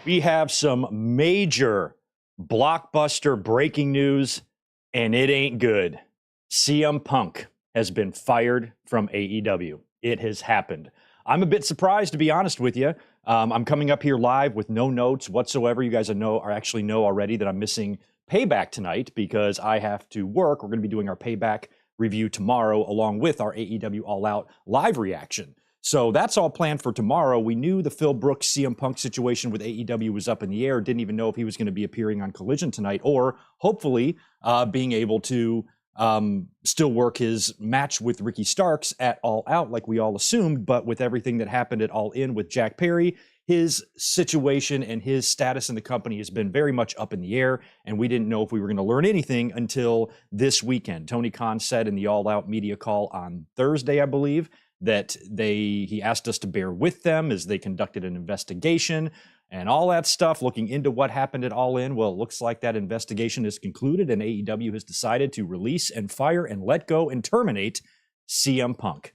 We have some major blockbuster breaking news, and it ain't good. CM Punk has been fired from AEW. It has happened. I'm a bit surprised, to be honest with you. I'm coming up here live with no notes whatsoever. You guys know already that I'm missing Payback tonight because I have to work. We're going to be doing our Payback review tomorrow along with our AEW All Out live reaction. So that's all planned for tomorrow. We knew the Phil Brooks CM Punk situation with AEW was up in the air. Didn't even know if he was going to be appearing on Collision tonight or hopefully being able to still work his match with Ricky Starks at All Out like we all assumed. But with everything that happened at All In with Jack Perry, his situation and his status in the company has been very much up in the air, and we didn't know if we were going to learn anything until this weekend. Tony Khan said in the All Out media call on Thursday, I believe, that he asked us to bear with them as they conducted an investigation and all that stuff, looking into what happened at All In. Well, it looks like that investigation is concluded, and AEW has decided to release and fire and let go and terminate CM Punk.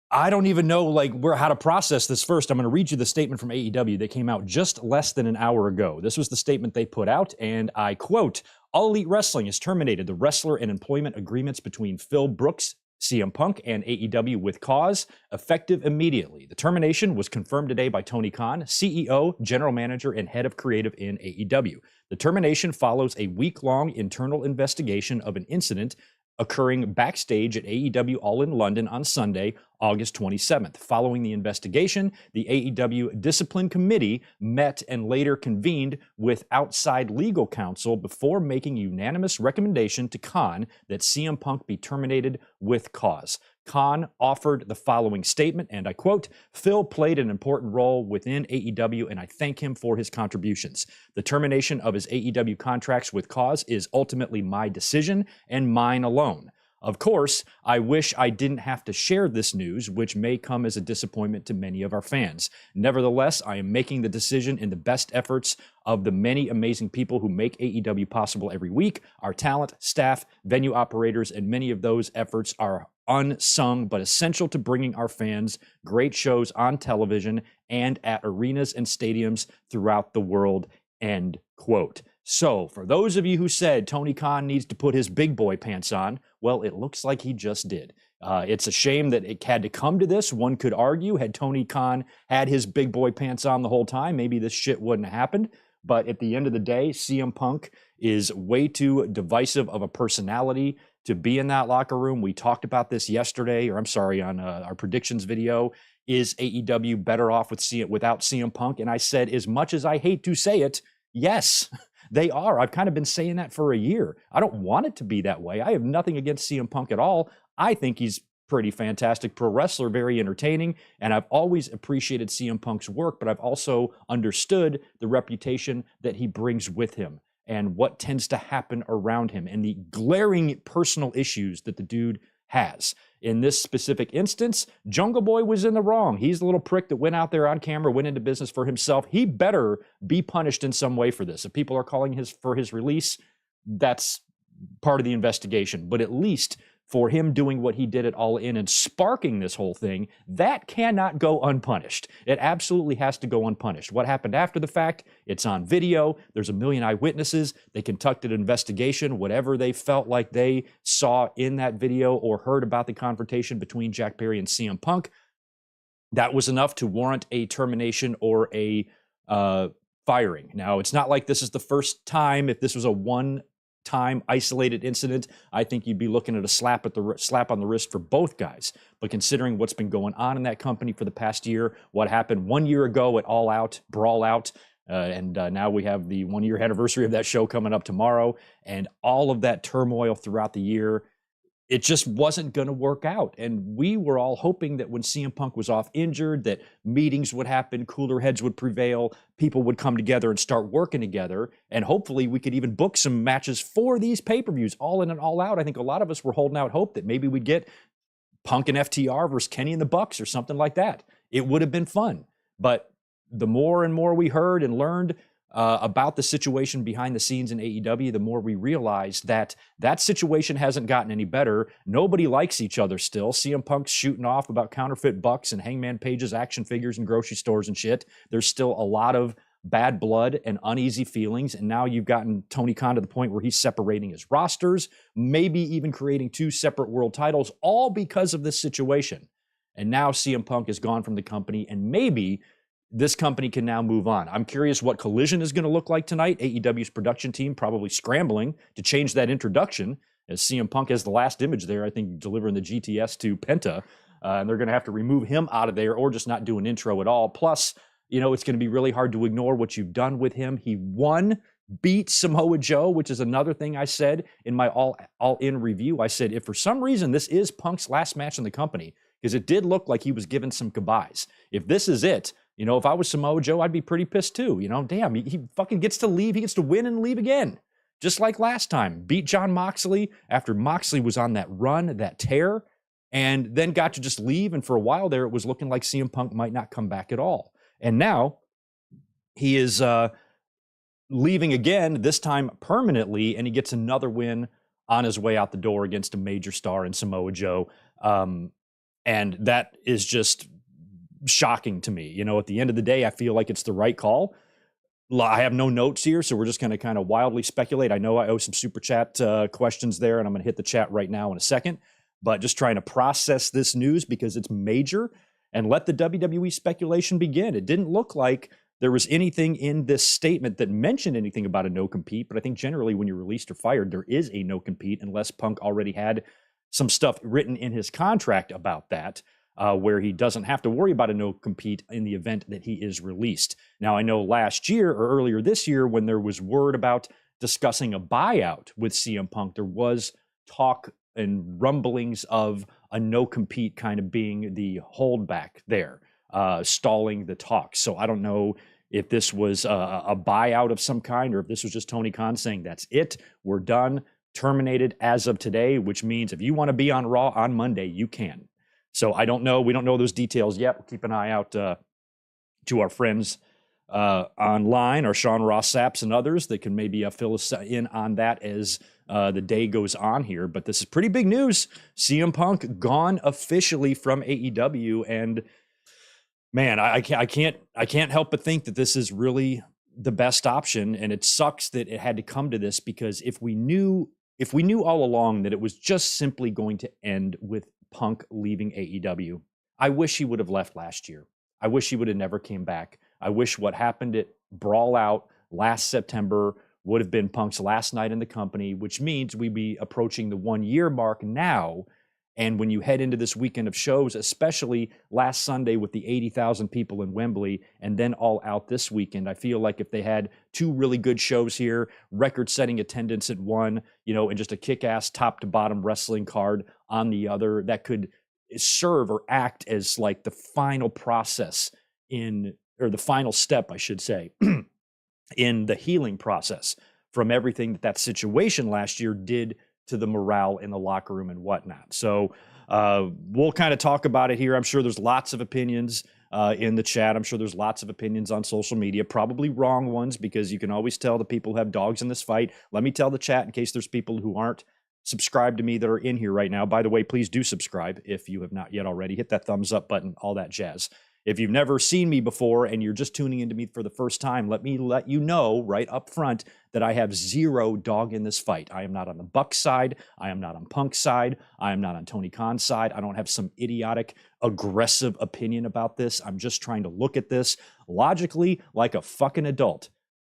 I don't even know how to process this first. I'm going to read you the statement from AEW that came out just less than an hour ago. This was the statement they put out, and I quote, "All Elite Wrestling has terminated the wrestler and employment agreements between Phil Brooks, CM Punk, and AEW with cause, effective immediately. The termination was confirmed today by Tony Khan, CEO, General Manager, and Head of Creative in AEW. The termination follows a week-long internal investigation of an incident occurring backstage at AEW All in London on Sunday, August 27th. Following the investigation, the AEW Discipline Committee met and later convened with outside legal counsel before making a unanimous recommendation to Khan that CM Punk be terminated with cause. Khan offered the following statement, and I quote, "Phil played an important role within AEW, and I thank him for his contributions. The termination of his AEW contracts with cause is ultimately my decision and mine alone. Of course, I wish I didn't have to share this news, which may come as a disappointment to many of our fans. Nevertheless, I am making the decision in the best efforts of the many amazing people who make AEW possible every week. Our talent, staff, venue operators, and many of those efforts are unsung but essential to bringing our fans great shows on television and at arenas and stadiums throughout the world," end quote. So for those of you who said Tony Khan needs to put his big boy pants on, well, it looks like he just did. It's a shame that it had to come to this. One could argue, had Tony Khan had his big boy pants on the whole time, maybe this shit wouldn't have happened. But at the end of the day, CM Punk is way too divisive of a personality to be in that locker room. We talked about this yesterday, on our predictions video. Is AEW better off without CM Punk? And I said, as much as I hate to say it, yes, they are. I've kind of been saying that for a year. I don't want it to be that way. I have nothing against CM Punk at all. I think he's pretty fantastic pro wrestler, very entertaining, and I've always appreciated CM Punk's work, but I've also understood the reputation that he brings with him and what tends to happen around him and the glaring personal issues that the dude has. In this specific instance, Jungle Boy was in the wrong. He's the little prick that went out there on camera, went into business for himself. He better be punished in some way for this. If people are calling for his release, that's part of the investigation. But at least for him doing what he did at All In and sparking this whole thing, that cannot go unpunished. It absolutely has to go unpunished. What happened after the fact, it's on video. There's a million eyewitnesses. They conducted an investigation. Whatever they felt like they saw in that video or heard about the confrontation between Jack Perry and CM Punk, that was enough to warrant a termination or a firing. Now, it's not like this is the first time. If this was a one-time isolated incident, I think you'd be looking at a slap on the wrist for both guys. But considering what's been going on in that company for the past year, what happened 1 year ago at All Out, Brawl Out, and now we have the 1 year anniversary of that show coming up tomorrow, and all of that turmoil throughout the year, it just wasn't going to work out. And we were all hoping that when CM Punk was off injured, that meetings would happen, cooler heads would prevail, people would come together and start working together. And hopefully we could even book some matches for these pay-per-views, All In and All Out. I think a lot of us were holding out hope that maybe we'd get Punk and FTR versus Kenny and the Bucks or something like that. It would have been fun. But the more and more we heard and learned about the situation behind the scenes in AEW, the more we realized that that situation hasn't gotten any better. Nobody likes each other still. CM Punk's shooting off about counterfeit bucks and Hangman Page's action figures in grocery stores and shit. There's still a lot of bad blood and uneasy feelings. And now you've gotten Tony Khan to the point where he's separating his rosters, maybe even creating 2 separate world titles, all because of this situation. And now CM Punk is gone from the company, and maybe this company can now move on. I'm curious what Collision is going to look like tonight. AEW's production team probably scrambling to change that introduction, as CM Punk has the last image there, I think, delivering the GTS to Penta. And they're going to have to remove him out of there or just not do an intro at all. Plus, it's going to be really hard to ignore what you've done with him. He beat Samoa Joe, which is another thing I said in my all-in review. I said, if for some reason this is Punk's last match in the company, because it did look like he was given some goodbyes. If this is it, if I was Samoa Joe, I'd be pretty pissed too. Damn, he fucking gets to leave. He gets to win and leave again. Just like last time. Beat Jon Moxley after Moxley was on that run, that tear, and then got to just leave. And for a while there, it was looking like CM Punk might not come back at all. And now he is leaving again, this time permanently, and he gets another win on his way out the door against a major star in Samoa Joe. And that is just shocking to me. At the end of the day, I feel like it's the right call. I have no notes here, so we're just going to kind of wildly speculate. I know I owe some super chat questions there, and I'm going to hit the chat right now in a second. But just trying to process this news because it's major and let the WWE speculation begin. It didn't look like there was anything in this statement that mentioned anything about a no-compete, but I think generally when you're released or fired, there is a no-compete unless Punk already had some stuff written in his contract about that, where he doesn't have to worry about a no-compete in the event that he is released. Now, I know last year or earlier this year when there was word about discussing a buyout with CM Punk, there was talk and rumblings of a no-compete kind of being the holdback there, stalling the talks. So I don't know if this was a buyout of some kind or if this was just Tony Khan saying, that's it, we're done, terminated as of today, which means if you want to be on Raw on Monday, you can. So I don't know. We don't know those details yet. We'll keep an eye out to our friends online, our Sean Ross Saps and others that can maybe fill us in on that as the day goes on here. But this is pretty big news. CM Punk gone officially from AEW, and man, I can't help but think that this is really the best option. And it sucks that it had to come to this, because if we knew all along that it was just simply going to end with Punk leaving AEW, I wish he would have left last year. I wish he would have never came back. I wish what happened at Brawl Out last September would have been Punk's last night in the company, which means we'd be approaching the 1-year mark now. And when you head into this weekend of shows, especially last Sunday with the 80,000 people in Wembley, and then All Out this weekend, I feel like if they had 2 really good shows here, record-setting attendance at one, and just a kick-ass top-to-bottom wrestling card on the other, that could serve or act as like the final process or the final step, I should say, in the healing process from everything that situation last year did to the morale in the locker room and whatnot. So we'll kind of talk about it here. I'm sure there's lots of opinions in the chat. I'm sure there's lots of opinions on social media, probably wrong ones, because you can always tell the people who have dogs in this fight. Let me tell the chat in case there's people who aren't subscribed to me that are in here right now. By the way, please do subscribe if you have not yet already. Hit that thumbs up button, all that jazz. If you've never seen me before and you're just tuning into me for the first time, let me let you know right up front that I have zero dog in this fight. I am not on the Buck side. I am not on Punk's side. I am not on Tony Khan's side. I don't have some idiotic, aggressive opinion about this. I'm just trying to look at this logically like a fucking adult.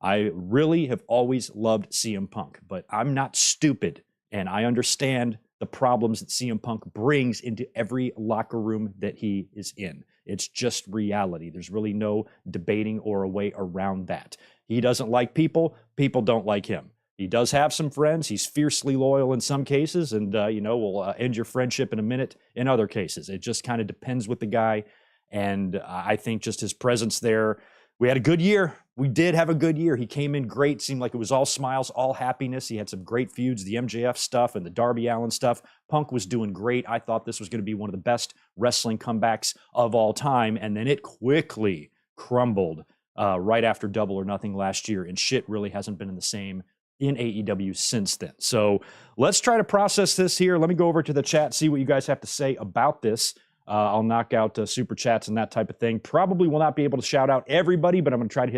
I really have always loved CM Punk, but I'm not stupid, and I understand the problems that CM Punk brings into every locker room that he is in. It's just reality. There's really no debating or a way around that. He doesn't like people. People don't like him. He does have some friends. He's fiercely loyal in some cases, and will end your friendship in a minute in other cases. It just kind of depends with the guy, and I think just his presence there. We had a good year. We did have a good year. He came in great. Seemed like it was all smiles, all happiness. He had some great feuds, the MJF stuff and the Darby Allin stuff. Punk was doing great. I thought this was going to be one of the best wrestling comebacks of all time. And then it quickly crumbled right after Double or Nothing last year. And shit really hasn't been in the same in AEW since then. So let's try to process this here. Let me go over to the chat, see what you guys have to say about this. I'll knock out super chats and that type of thing. Probably will not be able to shout out everybody, but I'm going to try to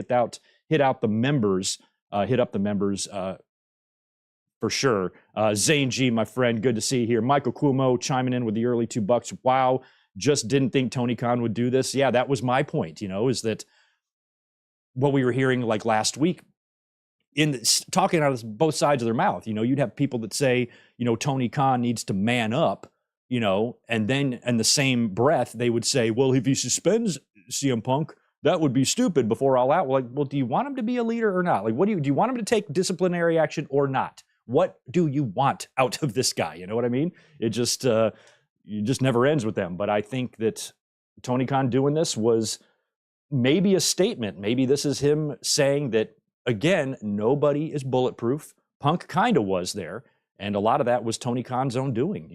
hit up the members for sure. Zane G, my friend, good to see you here. Michael Cuomo chiming in with the early $2. Wow, just didn't think Tony Khan would do this. Yeah, that was my point, is that what we were hearing like last week, talking out of both sides of their mouth. You'd have people that say, Tony Khan needs to man up, and then in the same breath, they would say, well, if he suspends CM Punk, that would be stupid before All Out. Well, do you want him to be a leader or not? Like, do you want him to take disciplinary action or not? What do you want out of this guy? You know what I mean? It just never ends with them. But I think that Tony Khan doing this was maybe a statement. Maybe this is him saying that, again, nobody is bulletproof. Punk kind of was there. And a lot of that was Tony Khan's own doing,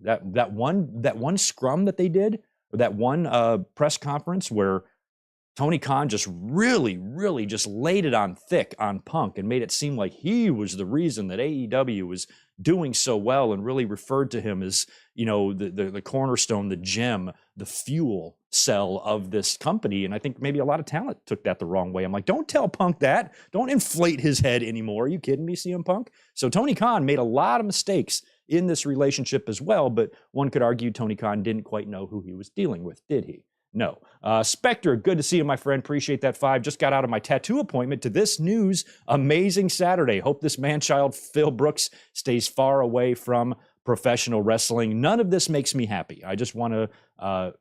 that one scrum that they did, or that one press conference where Tony Khan just really, really just laid it on thick on Punk and made it seem like he was the reason that AEW was doing so well, and really referred to him as, the cornerstone, the gem, the fuel cell of this company. And I think maybe a lot of talent took that the wrong way. I'm like, don't tell Punk that. Don't inflate his head anymore. Are you kidding me, CM Punk? So Tony Khan made a lot of mistakes in this relationship as well, but one could argue Tony Khan didn't quite know who he was dealing with, did he? No. Spectre, good to see you, my friend. Appreciate that 5. Just got out of my tattoo appointment to this news. Amazing Saturday. Hope this man-child Phil Brooks stays far away from professional wrestling. None of this makes me happy. I just want to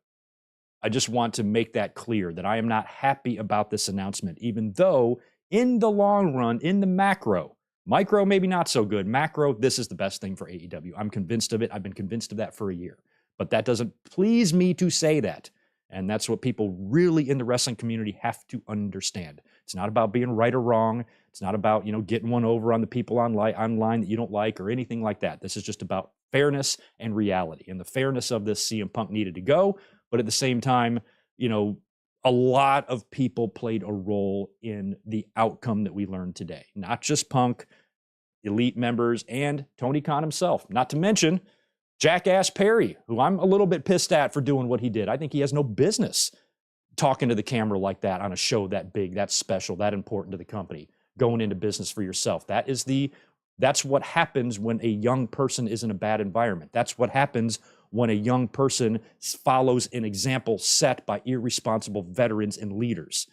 make that clear that I am not happy about this announcement, even though in the long run, in the micro, maybe not so good. Macro, this is the best thing for AEW. I'm convinced of it. I've been convinced of that for a year. But that doesn't please me to say that. And that's what people really in the wrestling community have to understand. It's not about being right or wrong. It's not about, getting one over on the people online that you don't like or anything like that. This is just about fairness and reality. And the fairness of this, CM Punk needed to go. But at the same time, a lot of people played a role in the outcome that we learned today. Not just Punk, elite members, and Tony Khan himself. Not to mention Jackass Perry, who I'm a little bit pissed at for doing what he did. I think he has no business talking to the camera like that on a show that big, that special, that important to the company, going into business for yourself. That's what happens when a young person is in a bad environment. That's what happens when a young person follows an example set by irresponsible veterans and leaders.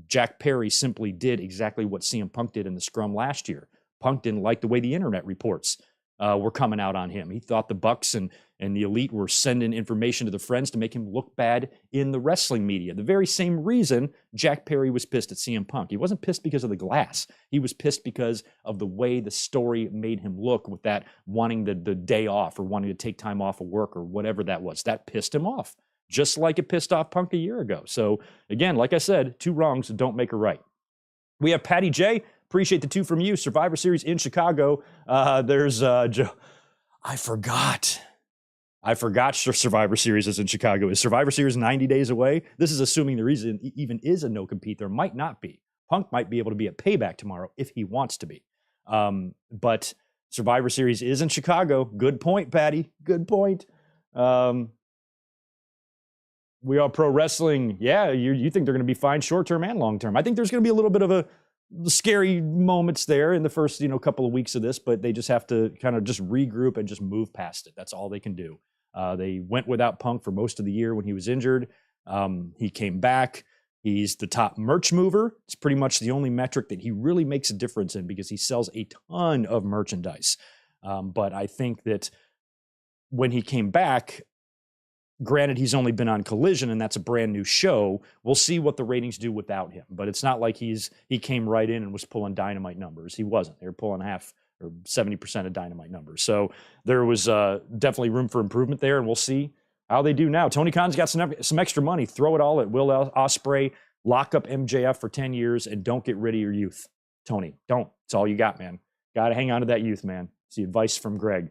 Jack Perry simply did exactly what CM Punk did in the scrum last year. Punk didn't like the way the internet reports were coming out on him. He thought the Bucks and the Elite were sending information to the friends to make him look bad in the wrestling media. The very same reason Jack Perry was pissed at CM Punk. He wasn't pissed because of the glass. He was pissed because of the way the story made him look, with that wanting the day off or wanting to take time off of work or whatever that was. That pissed him off, just like it pissed off Punk a year ago. So again, like I said, 2 wrongs don't make a right. We have Patty J. Appreciate the 2 from you. Survivor Series in Chicago. There's Joe. I forgot Survivor Series is in Chicago. Is Survivor Series 90 days away? This is assuming there even is a no compete. There might not be. Punk might be able to be at Payback tomorrow if he wants to be. But Survivor Series is in Chicago. Good point, Patty. Good point. We Are Pro Wrestling. Yeah, you think they're going to be fine short-term and long-term. I think there's going to be a little bit of a scary moments there in the first, couple of weeks of this, but they just have to kind of just regroup and just move past it. That's all they can do. They went without Punk for most of the year when he was injured. He came back. He's the top merch mover. It's pretty much the only metric that he really makes a difference in because he sells a ton of merchandise. But I think that when he came back, granted, he's only been on Collision, and that's a brand new show. We'll see what the ratings do without him. But it's not like he came right in and was pulling Dynamite numbers. He wasn't. They were pulling half or 70% of Dynamite numbers. So there was definitely room for improvement there, and we'll see how they do now. Tony Khan's got some extra money. Throw it all at Will Ospreay. Lock up MJF for 10 years, and don't get rid of your youth. Tony, don't. It's all you got, man. Got to hang on to that youth, man. It's the advice from Greg.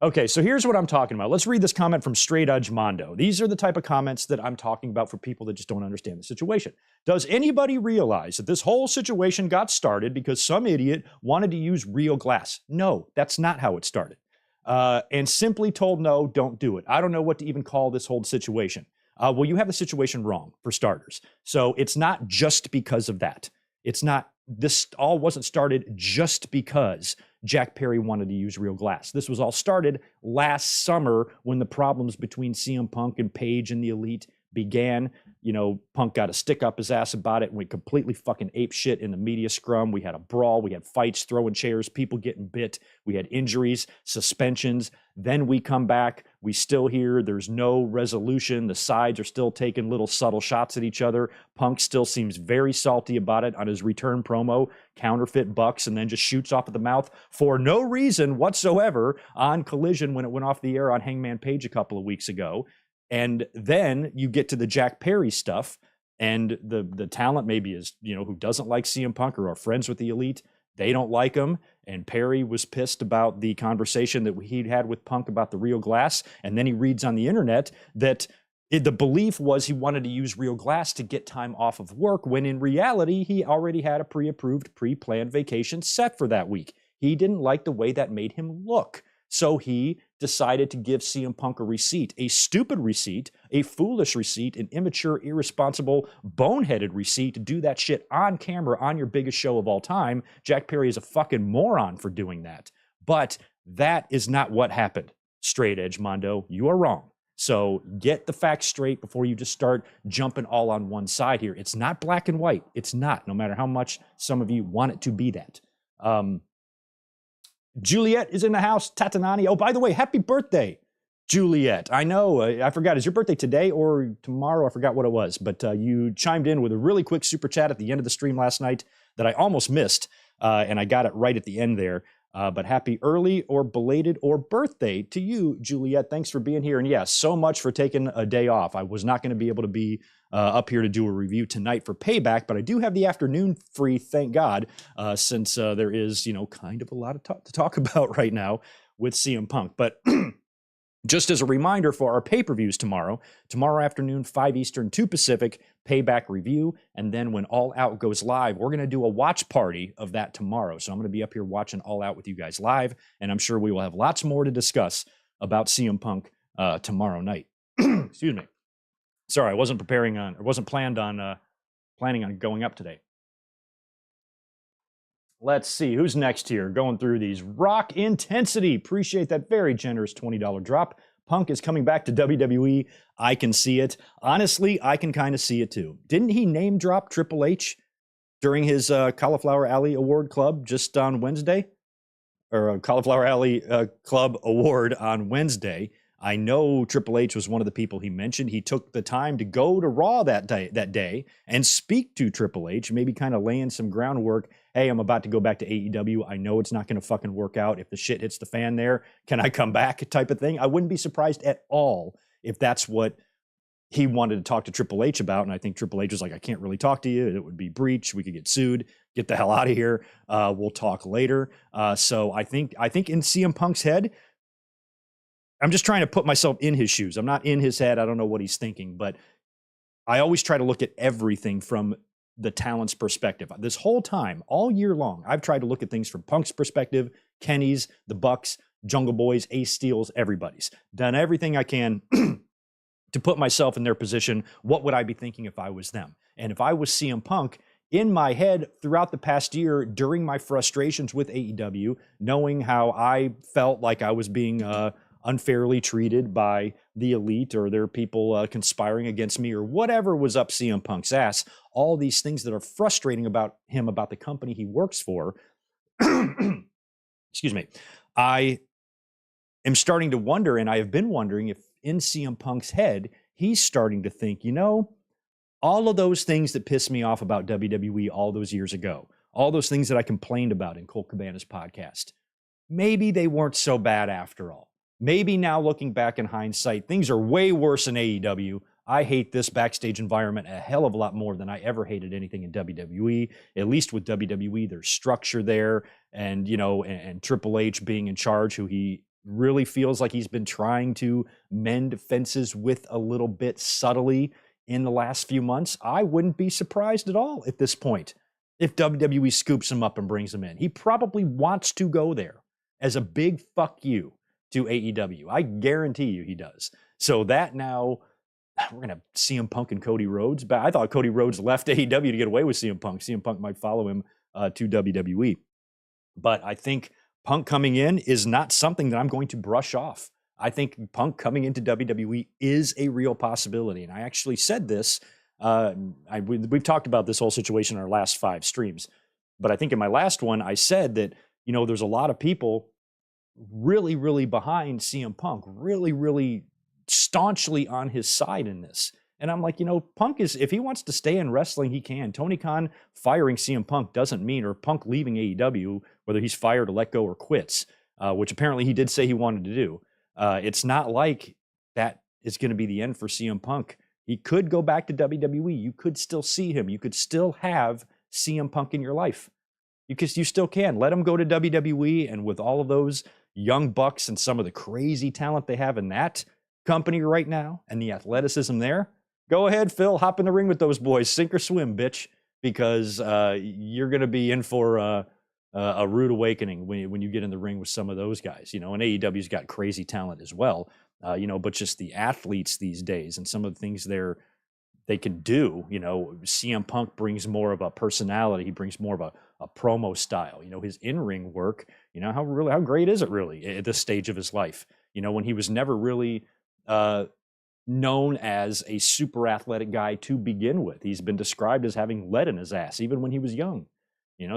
Okay, so here's what I'm talking about. Let's read this comment from Straight Edge Mondo. These are the type of comments that I'm talking about for people that just don't understand the situation. Does anybody realize that this whole situation got started because some idiot wanted to use real glass? No, that's not how it started. And simply told, no, don't do it. I don't know what to even call this whole situation. Well, you have the situation wrong, for starters. So it's not just because of that. It's not, this all wasn't started just because Jack Perry wanted to use real glass. This was all started last summer when the problems between CM Punk and Page and the Elite began. You know, Punk got a stick up his ass about it and we completely fucking ape shit in the media scrum. We had a brawl, we had fights, throwing chairs, people getting bit, we had injuries, suspensions. Then we come back, we still hear there's no resolution. The sides are still taking little subtle shots at each other. Punk still seems very salty about it on his return promo, counterfeit bucks, and then just shoots off at the mouth for no reason whatsoever on Collision when it went off the air on Hangman Page a couple of weeks ago. And then you get to the Jack Perry stuff, and the talent maybe is, you know, who doesn't like CM Punk or are friends with the Elite. They don't like him. And Perry was pissed about the conversation that he'd had with Punk about the real glass. And then he reads on the internet that the belief was he wanted to use real glass to get time off of work, when in reality, he already had a pre-approved, pre-planned vacation set for that week. He didn't like the way that made him look. So he decided to give CM Punk a receipt, a stupid receipt, a foolish receipt, an immature, irresponsible, boneheaded receipt to do that shit on camera on your biggest show of all time. Jack Perry is a fucking moron for doing that. But that is not what happened. Straight edge, Mondo, you are wrong. So get the facts straight before you just start jumping all on one side here. It's not black and white. It's not, no matter how much some of you want it to be that. Juliet is in the house. Tatanani. Oh, by the way, happy birthday, Juliet. I know, I forgot. Is your birthday today or tomorrow? I forgot what it was. But you chimed in with a really quick super chat at the end of the stream last night that I almost missed. And I got it right at the end there. But happy early or belated or birthday to you, Juliet. Thanks for being here. And yeah, so much for taking a day off. I was not going to be able to be up here to do a review tonight for Payback, but I do have the afternoon free, thank God, since there is, you know, kind of a lot to talk about right now with CM Punk. But just as a reminder for our pay-per-views tomorrow afternoon, 5 Eastern, 2 Pacific, Payback review. And then when All Out goes live, we're going to do a watch party of that tomorrow. So I'm going to be up here watching All Out with you guys live. And I'm sure we will have lots more to discuss about CM Punk tomorrow night. Excuse me. Sorry, I wasn't planning on going up today. Let's see who's next here. Going through these. Rock Intensity. Appreciate that very generous $20 drop. Punk is coming back to WWE. I can see it. Honestly, I can kind of see it too. Didn't he name drop Triple H during his Cauliflower Alley Award Club just on Wednesday? Or Cauliflower Alley Club Award on Wednesday. I know Triple H was one of the people he mentioned. He took the time to go to Raw that day and speak to Triple H, maybe kind of laying some groundwork. Hey, I'm about to go back to AEW. I know it's not going to fucking work out. If the shit hits the fan there, can I come back type of thing? I wouldn't be surprised at all if that's what he wanted to talk to Triple H about. And I think Triple H was like, I can't really talk to you. It would be breach. We could get sued. Get the hell out of here. We'll talk later. So I think in CM Punk's head, I'm just trying to put myself in his shoes. I'm not in his head. I don't know what he's thinking, but I always try to look at everything from the talent's perspective. This whole time, all year long, I've tried to look at things from Punk's perspective, Kenny's, the Bucks, Jungle Boys, Ace Steel's, everybody's. Done everything I can to put myself in their position. What would I be thinking if I was them? And if I was CM Punk, in my head throughout the past year, during my frustrations with AEW, knowing how I felt like I was being unfairly treated by the Elite or their people conspiring against me or whatever was up CM Punk's ass, all these things that are frustrating about him, about the company he works for, excuse me, I am starting to wonder, and I have been wondering if in CM Punk's head, he's starting to think, you know, all of those things that pissed me off about WWE all those years ago, all those things that I complained about in Colt Cabana's podcast, maybe they weren't so bad after all. Maybe now looking back in hindsight, things are way worse in AEW. I hate this backstage environment a hell of a lot more than I ever hated anything in WWE. At least with WWE, there's structure there. And, you know, and Triple H being in charge, who he really feels like he's been trying to mend fences with a little bit subtly in the last few months. I wouldn't be surprised at all at this point if WWE scoops him up and brings him in. He probably wants to go there as a big fuck you to AEW. I guarantee you he does. So that now, we're going to have CM Punk and Cody Rhodes. But I thought Cody Rhodes left AEW to get away with CM Punk. CM Punk might follow him to WWE. But I think Punk coming in is not something that I'm going to brush off. I think Punk coming into WWE is a real possibility. And I actually said this. We've talked about this whole situation in our last 5 streams. But I think in my last one, I said that, there's a lot of people really, really behind CM Punk, really, really staunchly on his side in this. And I'm like, Punk is, if he wants to stay in wrestling, he can. Tony Khan firing CM Punk doesn't mean, or Punk leaving AEW, whether he's fired or let go or quits, which apparently he did say he wanted to do. It's not like that is going to be the end for CM Punk. He could go back to WWE. You could still see him. You could still have CM Punk in your life. You still can. Let him go to WWE, and with all of those young bucks and some of the crazy talent they have in that company right now and the athleticism there, go ahead, Phil, hop in the ring with those boys, sink or swim, bitch, because you're going to be in for a rude awakening when you get in the ring with some of those guys. And AEW's got crazy talent as well, but just the athletes these days and some of the things they can do. CM Punk brings more of a personality. He brings more of a promo style. His in-ring work. How great is it really at this stage of his life? When he was never really known as a super athletic guy to begin with. He's been described as having lead in his ass even when he was young.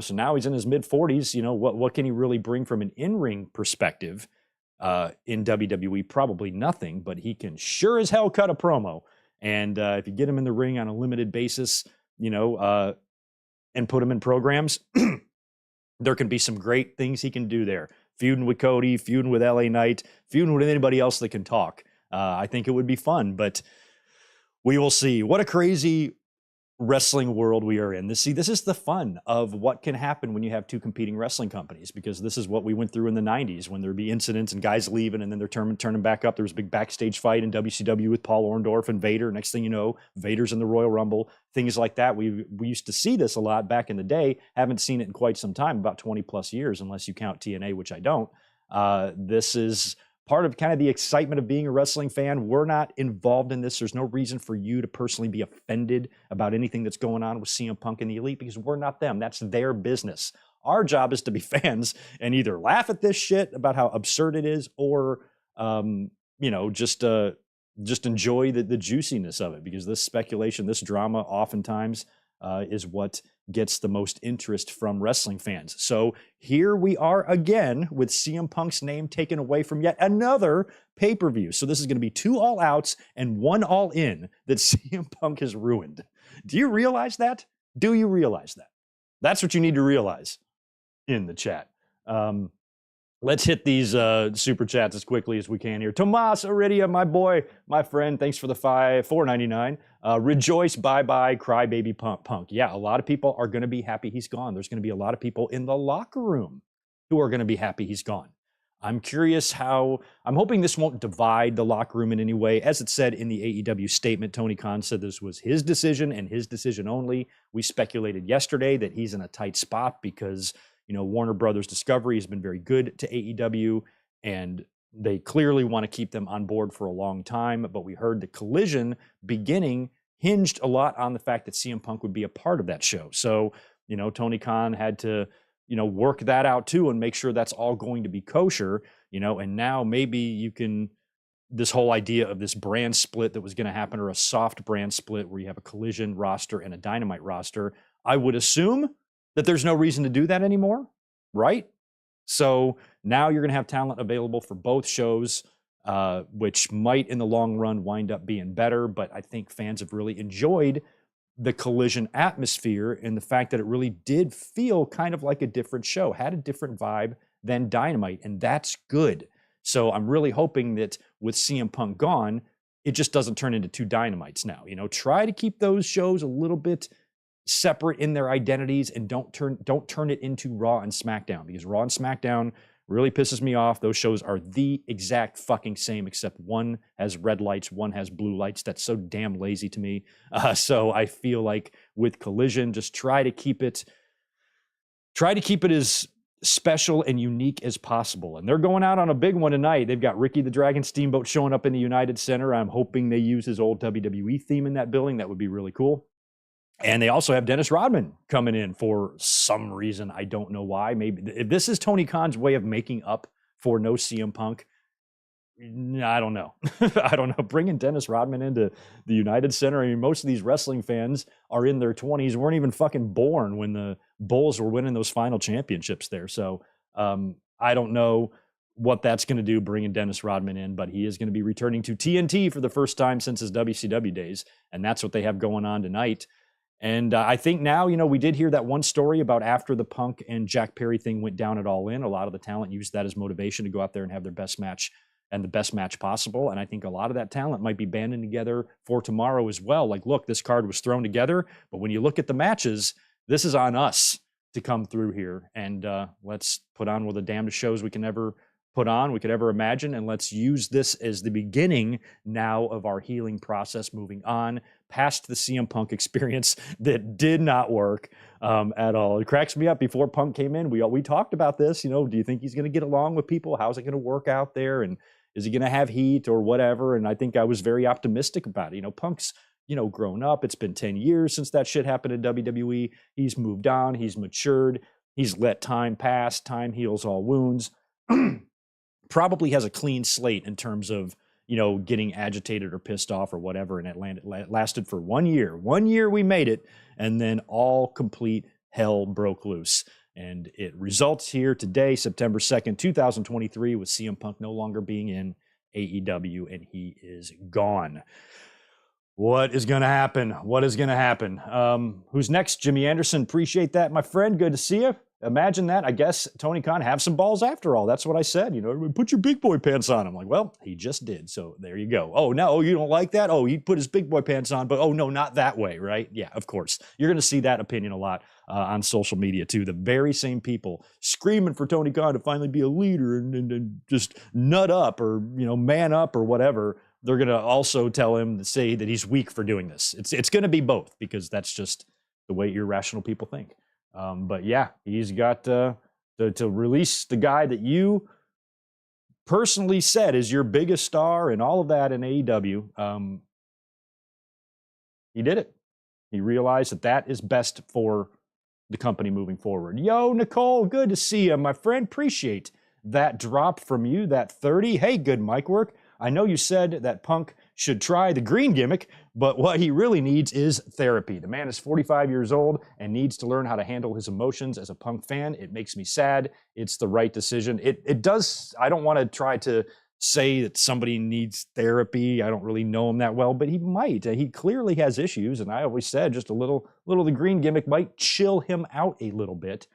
So now he's in his mid-40s. What can he really bring from an in-ring perspective in WWE? Probably nothing, but he can sure as hell cut a promo. And if you get him in the ring on a limited basis, and put him in programs, there can be some great things he can do there. Feuding with Cody, feuding with LA Knight, feuding with anybody else that can talk. I think it would be fun, but we will see. What a crazy wrestling world we are in. This is the fun of what can happen when you have 2 competing wrestling companies, because this is what we went through in the 90s when there'd be incidents and guys leaving and then they're turning back up. There was a big backstage fight in WCW with Paul Orndorff and Vader. Next thing you know, Vader's in the Royal Rumble, things like that. We used to see this a lot back in the day. Haven't seen it in quite some time, about 20 plus years, unless you count TNA, which I don't. This is part of kind of the excitement of being a wrestling fan. We're not involved in this. There's no reason for you to personally be offended about anything that's going on with CM Punk and the Elite, because we're not them. That's their business. Our job is to be fans and either laugh at this shit about how absurd it is, or just enjoy the juiciness of it, because this speculation, this drama oftentimes is what gets the most interest from wrestling fans. So here we are again with CM Punk's name taken away from yet another pay-per-view. So this is going to be 2 all-outs and 1 all-in that CM Punk has ruined. Do you realize that? Do you realize that? That's what you need to realize in the chat. Let's hit these super chats as quickly as we can here. Tomas Aridia, my boy, my friend, thanks for the $4.99. Rejoice, bye-bye, crybaby Punk. Yeah, a lot of people are going to be happy he's gone. There's going to be a lot of people in the locker room who are going to be happy he's gone. I'm curious I'm hoping this won't divide the locker room in any way. As it said in the AEW statement, Tony Khan said this was his decision and his decision only. We speculated yesterday that he's in a tight spot because Warner Brothers Discovery has been very good to AEW, and they clearly want to keep them on board for a long time. But we heard the Collision beginning hinged a lot on the fact that CM Punk would be a part of that show. So, Tony Khan had to, work that out too and make sure that's all going to be kosher, and now maybe this whole idea of this brand split that was going to happen, or a soft brand split where you have a Collision roster and a Dynamite roster, I would assume that there's no reason to do that anymore, right? So now you're going to have talent available for both shows, which might in the long run wind up being better. But I think fans have really enjoyed the Collision atmosphere and the fact that it really did feel kind of like a different show, had a different vibe than Dynamite, and that's good. So I'm really hoping that with CM Punk gone, it just doesn't turn into 2 Dynamites now. Try to keep those shows a little bit separate in their identities, and don't turn it into Raw and SmackDown, because Raw and SmackDown really pisses me off. Those shows are the exact fucking same, except one has red lights, one has blue lights. That's so damn lazy to me. So I feel like with Collision, just try to keep it as special and unique as possible. And they're going out on a big one tonight. They've got Ricky the Dragon Steamboat showing up in the United Center. I'm hoping they use his old WWE theme in that building. That would be really cool. And they also have Dennis Rodman coming in for some reason. I don't know why. Maybe if this is Tony Khan's way of making up for no CM Punk, I don't know. I don't know. Bringing Dennis Rodman into the United Center. I mean, most of these wrestling fans are in their 20s, weren't even fucking born when the Bulls were winning those final championships there. So I don't know what that's going to do, bringing Dennis Rodman in, but he is going to be returning to TNT for the first time since his WCW days. And that's what they have going on tonight. And I think now, we did hear that one story about after the Punk and Jack Perry thing went down at All In, a lot of the talent used that as motivation to go out there and have their best match and the best match possible. And I think a lot of that talent might be banding together for tomorrow as well. Like, look, this card was thrown together, but when you look at the matches, this is on us to come through here. And let's put on one of the damnedest shows we can ever put on, we could ever imagine. And let's use this as the beginning now of our healing process, moving on past the CM Punk experience that did not work at all. It cracks me up. Before Punk came in, we talked about this. Do you think he's going to get along with people? How's it going to work out there? And is he going to have heat or whatever? And I think I was very optimistic about it. Punk's, grown up. It's been 10 years since that shit happened in WWE. He's moved on. He's matured. He's let time pass. Time heals all wounds. Probably has a clean slate in terms of, getting agitated or pissed off or whatever. And it lasted for 1 year. 1 year we made it. And then all complete hell broke loose. And it results here today, September 2nd, 2023, with CM Punk no longer being in AEW, and he is gone. What is going to happen? What is going to happen? Who's next? Jimmy Anderson. Appreciate that, my friend. Good to see you. Imagine that. I guess Tony Khan have some balls after all. That's what I said. Put your big boy pants on. I'm like, well, he just did. So there you go. Oh, no, you don't like that? Oh, he put his big boy pants on, but oh, no, not that way, right? Yeah, of course. You're going to see that opinion a lot on social media, too. The very same people screaming for Tony Khan to finally be a leader and just nut up or, man up or whatever. They're going to also tell him to say that he's weak for doing this. It's going to be both, because that's just the way irrational people think. But yeah, he's got to release the guy that you personally said is your biggest star and all of that in AEW. He did it. He realized that is best for the company moving forward. Yo, Nicole, good to see you, my friend. Appreciate that drop from you, that 30. Hey, good mic work. I know you said that Punk should try the green gimmick, but what he really needs is therapy. The man is 45 years old and needs to learn how to handle his emotions. As a Punk fan, it makes me sad. It's the right decision. It does. I don't want to try to say that somebody needs therapy. I don't really know him that well, but he might. He clearly has issues, and I always said just a little of the green gimmick might chill him out a little bit.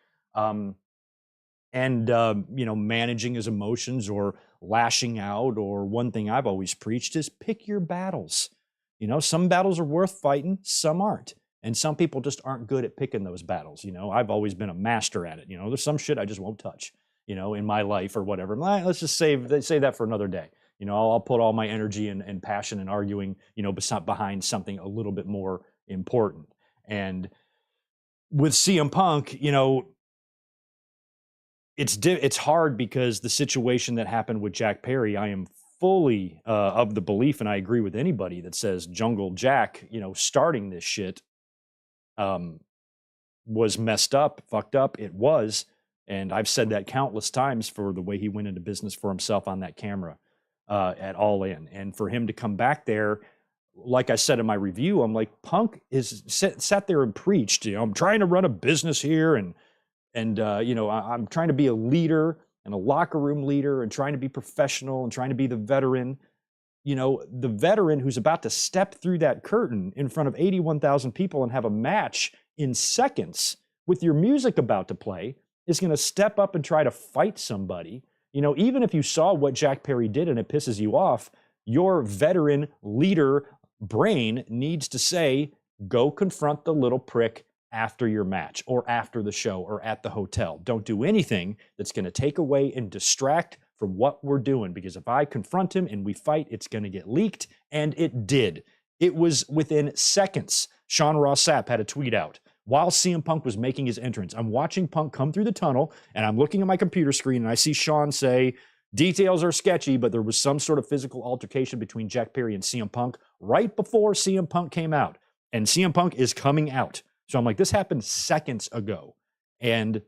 Managing his emotions or lashing out, or one thing I've always preached is pick your battles. Some battles are worth fighting, some aren't. And some people just aren't good at picking those battles. I've always been a master at it. There's some shit I just won't touch, in my life or whatever. Let's just save that for another day. I'll put all my energy and passion and arguing, behind something a little bit more important. And with CM Punk, it's hard because the situation that happened with Jack Perry, I am fully of the belief, and I agree with anybody that says Jungle Jack, starting this shit was messed up, fucked up. It was. And I've said that countless times for the way he went into business for himself on that camera at All In. And for him to come back there, like I said in my review, I'm like, Punk is sat there and preached, I'm trying to run a business here and I'm trying to be a leader and a locker room leader and trying to be professional and trying to be the veteran. The veteran who's about to step through that curtain in front of 81,000 people and have a match in seconds with your music about to play is going to step up and try to fight somebody. Even if you saw what Jack Perry did and it pisses you off, your veteran leader brain needs to say, go confront the little prick after your match or after the show or at the hotel. Don't do anything that's going to take away and distract from what we're doing, because if I confront him and we fight, it's going to get leaked, and it did. It was within seconds. Sean Ross Sapp had a tweet out while CM Punk was making his entrance. I'm watching Punk come through the tunnel, and I'm looking at my computer screen, and I see Sean say, details are sketchy, but there was some sort of physical altercation between Jack Perry and CM Punk right before CM Punk came out. And CM Punk is coming out. So I'm like, this happened seconds ago. And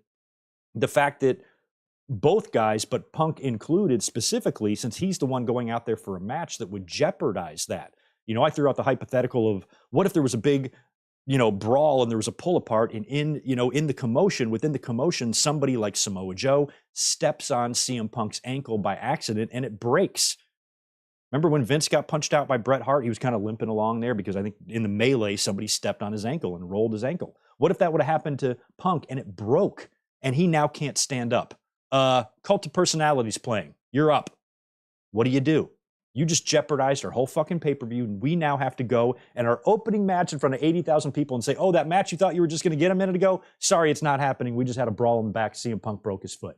the fact that both guys, but Punk included specifically, since he's the one going out there for a match that would jeopardize that. I threw out the hypothetical of what if there was a big, brawl and there was a pull apart, and within the commotion, somebody like Samoa Joe steps on CM Punk's ankle by accident and it breaks. Remember when Vince got punched out by Bret Hart? He was kind of limping along there because I think in the melee, somebody stepped on his ankle and rolled his ankle. What if that would have happened to Punk and it broke and he now can't stand up? Cult of Personality's playing. You're up. What do? You just jeopardized our whole fucking pay-per-view, and we now have to go and our opening match in front of 80,000 people and say, oh, that match you thought you were just going to get a minute ago? Sorry, it's not happening. We just had a brawl in the back. CM Punk broke his foot.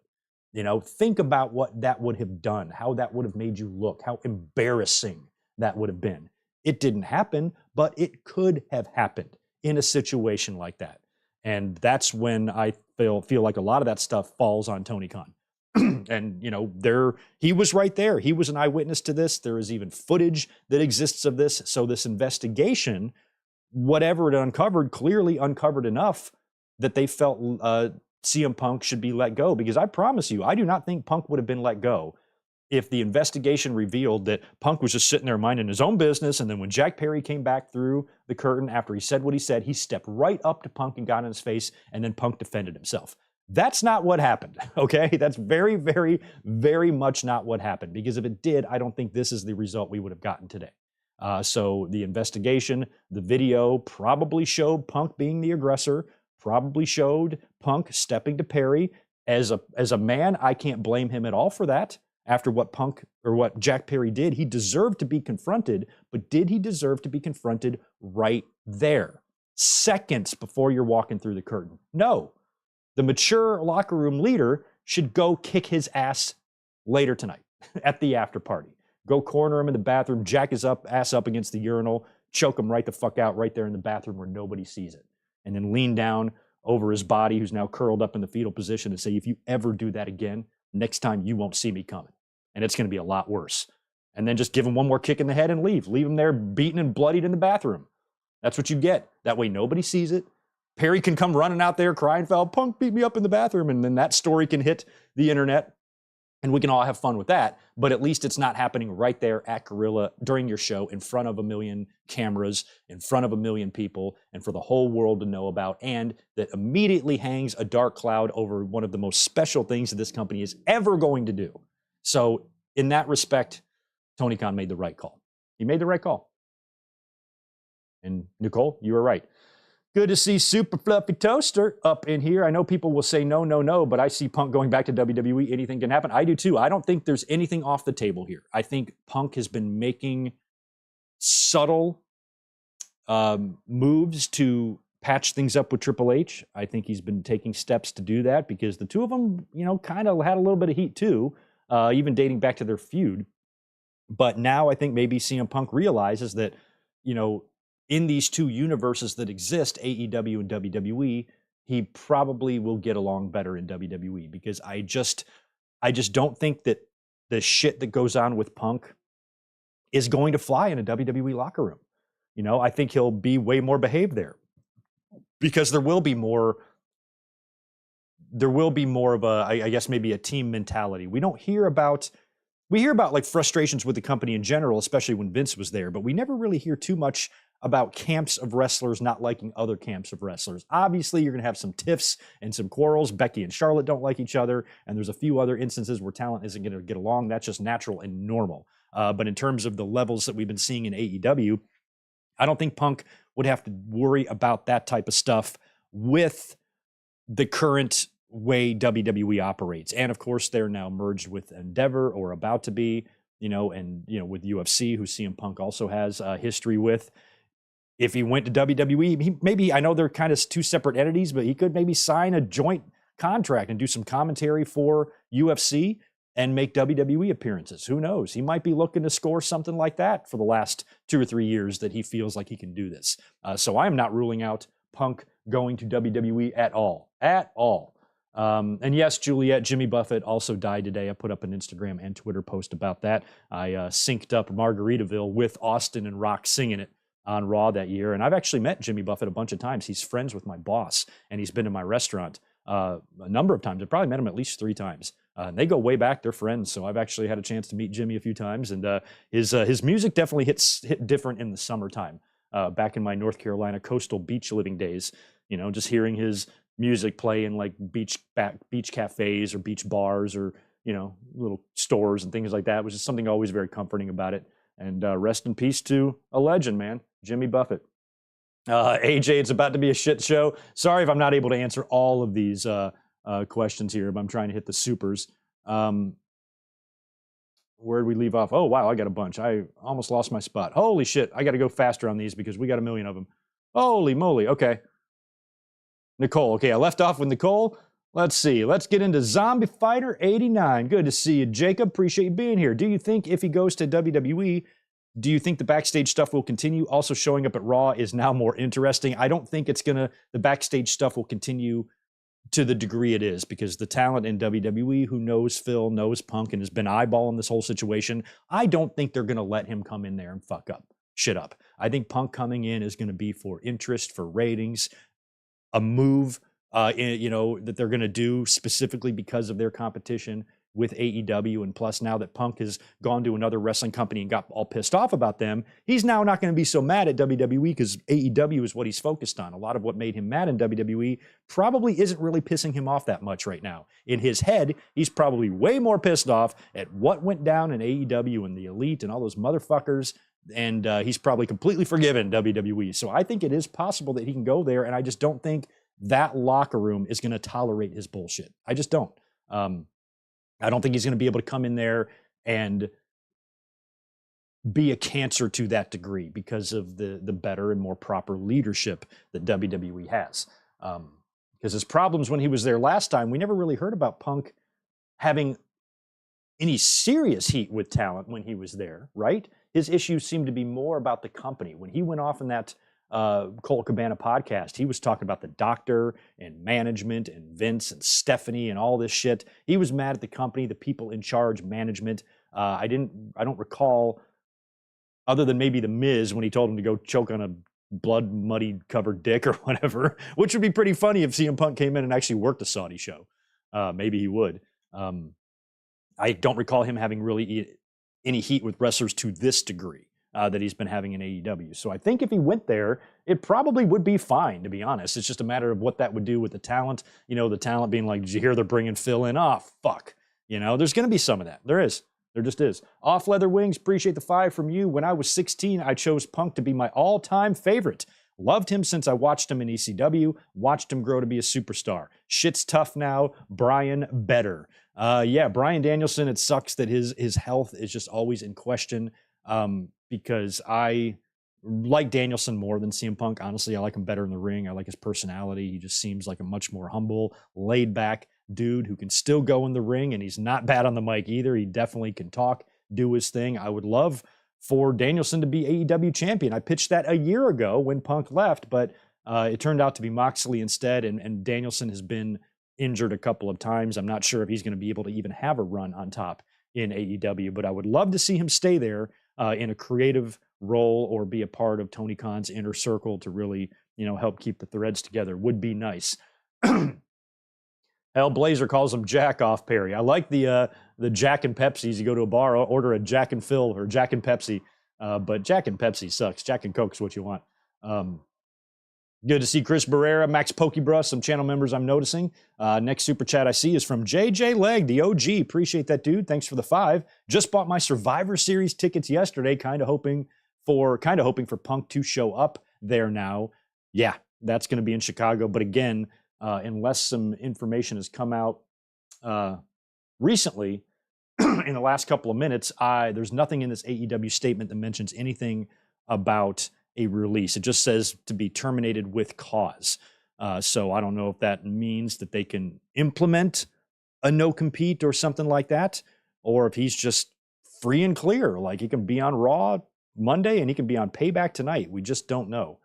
Think about what that would have done, how that would have made you look, how embarrassing that would have been. It didn't happen, but it could have happened in a situation like that. And that's when I feel like a lot of that stuff falls on Tony Khan. And, he was right there. He was an eyewitness to this. There is even footage that exists of this. So this investigation, whatever it uncovered, clearly uncovered enough that they felt CM Punk should be let go. Because I promise you, I do not think Punk would have been let go if the investigation revealed that Punk was just sitting there minding his own business. And then when Jack Perry came back through the curtain after he said what he said, he stepped right up to Punk and got in his face, and then Punk defended himself. That's not what happened, okay? That's very, very, very much not what happened, because if it did, I don't think this is the result we would have gotten today. So the investigation, the video probably showed Punk being the aggressor, probably showed Punk stepping to Perry. As a man, I can't blame him at all for that. After what Jack Perry did, he deserved to be confronted, but did he deserve to be confronted right there, seconds before you're walking through the curtain? No. The mature locker room leader should go kick his ass later tonight at the after party. Go corner him in the bathroom, jack his ass up against the urinal, choke him right the fuck out right there in the bathroom where nobody sees it. And then lean down over his body, who's now curled up in the fetal position, and say, if you ever do that again, next time you won't see me coming. And it's going to be a lot worse. And then just give him one more kick in the head and leave. Leave him there beaten and bloodied in the bathroom. That's what you get. That way nobody sees it. Perry can come running out there crying, foul, Punk beat me up in the bathroom. And then that story can hit the internet and we can all have fun with that. But at least it's not happening right there at Gorilla during your show in front of 1 million cameras, in front of 1 million people, and for the whole world to know about. And that immediately hangs a dark cloud over one of the most special things that this company is ever going to do. So in that respect, Tony Khan made the right call. He made the right call. And Nicole, you were right. Good to see Super Fluffy Toaster up in here. I know people will say no, but I see Punk going back to WWE. Anything can happen. I do too. I don't think there's anything off the table here. I think Punk has been making subtle moves to patch things up with Triple H. I think he's been taking steps to do that because the two of them, kind of had a little bit of heat too, even dating back to their feud. But now I think maybe CM Punk realizes that, in these two universes that exist, AEW and WWE, he probably will get along better in WWE because I just don't think that the shit that goes on with Punk is going to fly in a WWE locker room. I think he'll be way more behaved there because there will be more of a, I guess maybe a team mentality. We hear about like frustrations with the company in general, especially when Vince was there, but we never really hear too much about camps of wrestlers not liking other camps of wrestlers. Obviously, you're going to have some tiffs and some quarrels. Becky and Charlotte don't like each other, and there's a few other instances where talent isn't going to get along. That's just natural and normal. But in terms of the levels that we've been seeing in AEW, I don't think Punk would have to worry about that type of stuff with the current way WWE operates. And of course, they're now merged with Endeavor or about to be, and with UFC, who CM Punk also has history with. If he went to WWE, I know they're kind of two separate entities, but he could maybe sign a joint contract and do some commentary for UFC and make WWE appearances. Who knows? He might be looking to score something like that for the last 2 or 3 years that he feels like he can do this. So I am not ruling out Punk going to WWE at all. At all. And yes, Juliet, Jimmy Buffett also died today. I put up an Instagram and Twitter post about that. I synced up Margaritaville with Austin and Rock singing it on Raw that year. And I've actually met Jimmy Buffett a bunch of times. He's friends with my boss, and he's been to my restaurant a number of times. I've probably met him at least 3 times. And they go way back. They're friends. So I've actually had a chance to meet Jimmy a few times. And his music definitely hit different in the summertime. Back in my North Carolina coastal beach living days, just hearing his music play in like beach cafes or beach bars or, little stores and things like that was just something always very comforting about it. And rest in peace to a legend, man, Jimmy Buffett. AJ, it's about to be a shit show. Sorry if I'm not able to answer all of these questions here, but I'm trying to hit the supers. Where did we leave off? Oh, wow, I got a bunch. I almost lost my spot. Holy shit, I got to go faster on these because we got a million of them. Holy moly, okay. Nicole, okay, I left off with Nicole. Let's see, let's get into Zombie Fighter 89. Good to see you, Jacob. Appreciate you being here. Do you think if he goes to WWE, do you think the backstage stuff will continue? Also showing up at Raw is now more interesting. I don't think the backstage stuff will continue to the degree it is because the talent in WWE who knows Phil, knows Punk, and has been eyeballing this whole situation, I don't think they're going to let him come in there and fuck shit up. I think Punk coming in is going to be for interest, for ratings, a move, that they're going to do specifically because of their competition with AEW. And plus, now that Punk has gone to another wrestling company and got all pissed off about them, he's now not going to be so mad at WWE because AEW is what he's focused on. A lot of what made him mad in WWE probably isn't really pissing him off that much right now. In his head, he's probably way more pissed off at what went down in AEW and the Elite and all those motherfuckers. And he's probably completely forgiven WWE. So I think it is possible that he can go there. And I just don't think that locker room is going to tolerate his bullshit. I just don't. I don't think he's going to be able to come in there and be a cancer to that degree because of the better and more proper leadership that WWE has. Because his problems when he was there last time, we never really heard about Punk having any serious heat with talent when he was there, right? His issues seemed to be more about the company. When he went off in that Colt Cabana podcast, he was talking about the doctor and management and Vince and Stephanie and all this shit. He was mad at the company, the people in charge, management. I don't recall, other than maybe the Miz when he told him to go choke on a blood muddy covered dick or whatever, which would be pretty funny if CM Punk came in and actually worked a Saudi show. Maybe he would. I don't recall him having really any heat with wrestlers to this degree that he's been having in AEW. So I think if he went there, it probably would be fine, to be honest. It's just a matter of what that would do with the talent. The talent being like, did you hear they're bringing Phil in? Oh, fuck. There's going to be some of that. There is. There just is. Off Leather Wings, appreciate the 5 from you. When I was 16, I chose Punk to be my all-time favorite. Loved him since I watched him in ECW, watched him grow to be a superstar. Shit's tough now. Brian better. Brian Danielson, it sucks that his health is just always in question because I like Danielson more than CM Punk. Honestly, I like him better in the ring. I like his personality. He just seems like a much more humble, laid-back dude who can still go in the ring, and he's not bad on the mic either. He definitely can talk, do his thing. I would love for Danielson to be AEW champion. I pitched that a year ago when Punk left, but it turned out to be Moxley instead, and Danielson has been injured a couple of times. I'm not sure if he's going to be able to even have a run on top in AEW, but I would love to see him stay there in a creative role or be a part of Tony Khan's inner circle to really, help keep the threads together. Would be nice. Hellblazer calls him Jack off Perry. I like the Jack and Pepsis. You go to a bar, order a Jack and Phil or Jack and Pepsi, but Jack and Pepsi sucks. Jack and Coke's what you want. Good to see Chris Barrera, Max Pokebrush, some channel members I'm noticing. Next super chat I see is from JJ Leg, the OG. Appreciate that, dude. Thanks for the 5. Just bought my Survivor Series tickets yesterday, kind of hoping for Punk to show up there now. Yeah, that's going to be in Chicago. But again, unless some information has come out recently in the last couple of minutes, there's nothing in this AEW statement that mentions anything about a release. It just says to be terminated with cause. So I don't know if that means that they can implement a no compete or something like that, or if he's just free and clear, like he can be on Raw Monday and he can be on Payback tonight. We just don't know.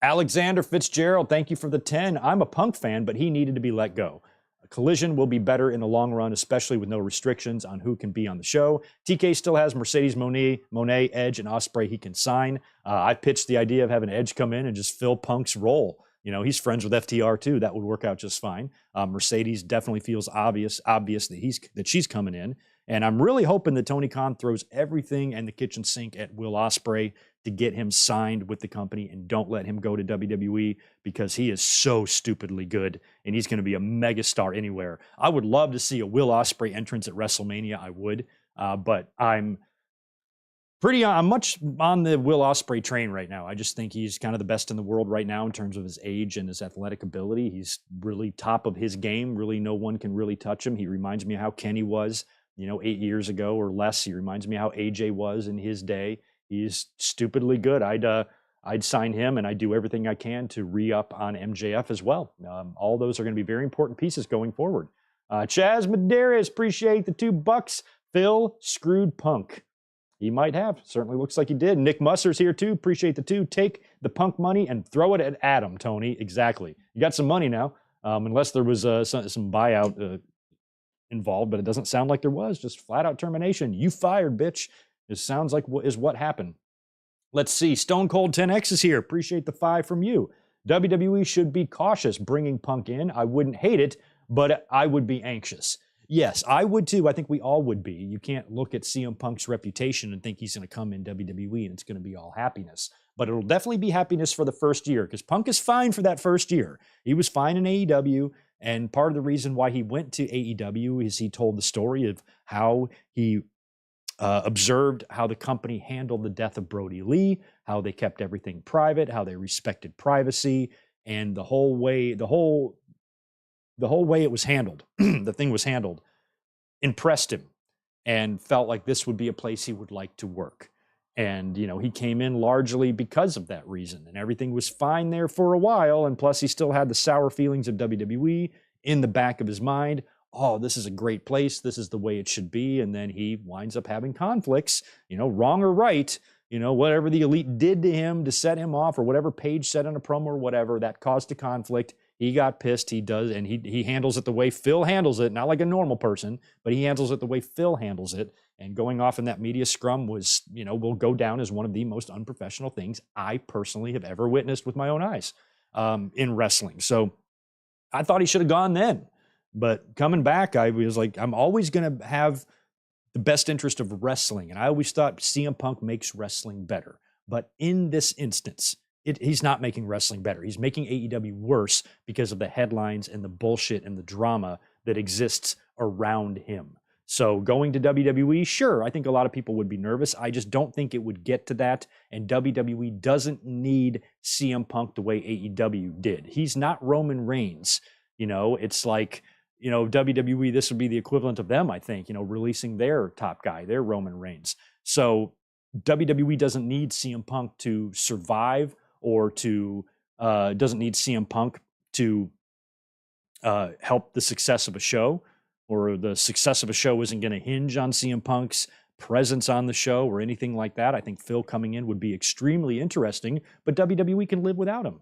Alexander Fitzgerald, thank you for the 10. I'm a Punk fan, but he needed to be let go. A Collision will be better in the long run, especially with no restrictions on who can be on the show. TK still has Mercedes Moné, Edge, and Ospreay he can sign. I pitched the idea of having Edge come in and just fill Punk's role. You know, he's friends with FTR too. That would work out just fine. Mercedes definitely feels obvious that she's coming in. And I'm really hoping that Tony Khan throws everything and the kitchen sink at Will Ospreay to get him signed with the company and don't let him go to WWE because he is so stupidly good and he's going to be a megastar anywhere. I would love to see a Will Ospreay entrance at WrestleMania. I would, but I'm much on the Will Ospreay train right now. I just think he's kind of the best in the world right now in terms of his age and his athletic ability. He's really top of his game. Really, no one can really touch him. He reminds me of how Kenny was, 8 years ago or less. He reminds me how AJ was in his day. He's stupidly good. I'd sign him, and I'd do everything I can to re-up on MJF as well. All those are going to be very important pieces going forward. Chaz Medeiros, appreciate the $2. Phil screwed Punk. He might have. Certainly looks like he did. Nick Musser's here too. Appreciate the 2. Take the Punk money and throw it at Adam, Tony. Exactly. You got some money now, unless there was some buyout involved, but it doesn't sound like there was. Just flat out termination. You fired, bitch. It sounds like what happened. Let's see. Stone Cold 10X is here. Appreciate the 5 from you. WWE should be cautious bringing Punk in. I wouldn't hate it, but I would be anxious. Yes, I would too. I think we all would be. You can't look at CM Punk's reputation and think he's going to come in WWE and it's going to be all happiness. But it'll definitely be happiness for the first year because Punk is fine for that first year. He was fine in AEW. And part of the reason why he went to AEW is he told the story of how he observed how the company handled the death of Brody Lee, how they kept everything private, how they respected privacy, and the whole way it was handled, the thing was handled, impressed him and felt like this would be a place he would like to work. And, he came in largely because of that reason, and everything was fine there for a while. And plus he still had the sour feelings of WWE in the back of his mind. Oh, this is a great place. This is the way it should be. And then he winds up having conflicts, wrong or right, whatever the elite did to him to set him off or whatever Page said on a promo or whatever that caused a conflict. He got pissed. He does. And he handles it the way Phil handles it, not like a normal person, but he handles it the way Phil handles it. And going off in that media scrum was, will go down as one of the most unprofessional things I personally have ever witnessed with my own eyes in wrestling. So I thought he should have gone then. But coming back, I was like, I'm always going to have the best interest of wrestling. And I always thought CM Punk makes wrestling better. But in this instance, he's not making wrestling better. He's making AEW worse because of the headlines and the bullshit and the drama that exists around him. So going to WWE, sure, I think a lot of people would be nervous. I just don't think it would get to that. And WWE doesn't need CM Punk the way AEW did. He's not Roman Reigns. It's like, WWE, this would be the equivalent of them, I think, releasing their top guy, their Roman Reigns. So WWE doesn't need CM Punk to survive or doesn't need CM Punk to help the success of a show, or the success of a show isn't going to hinge on CM Punk's presence on the show or anything like that. I think Phil coming in would be extremely interesting, but WWE can live without him.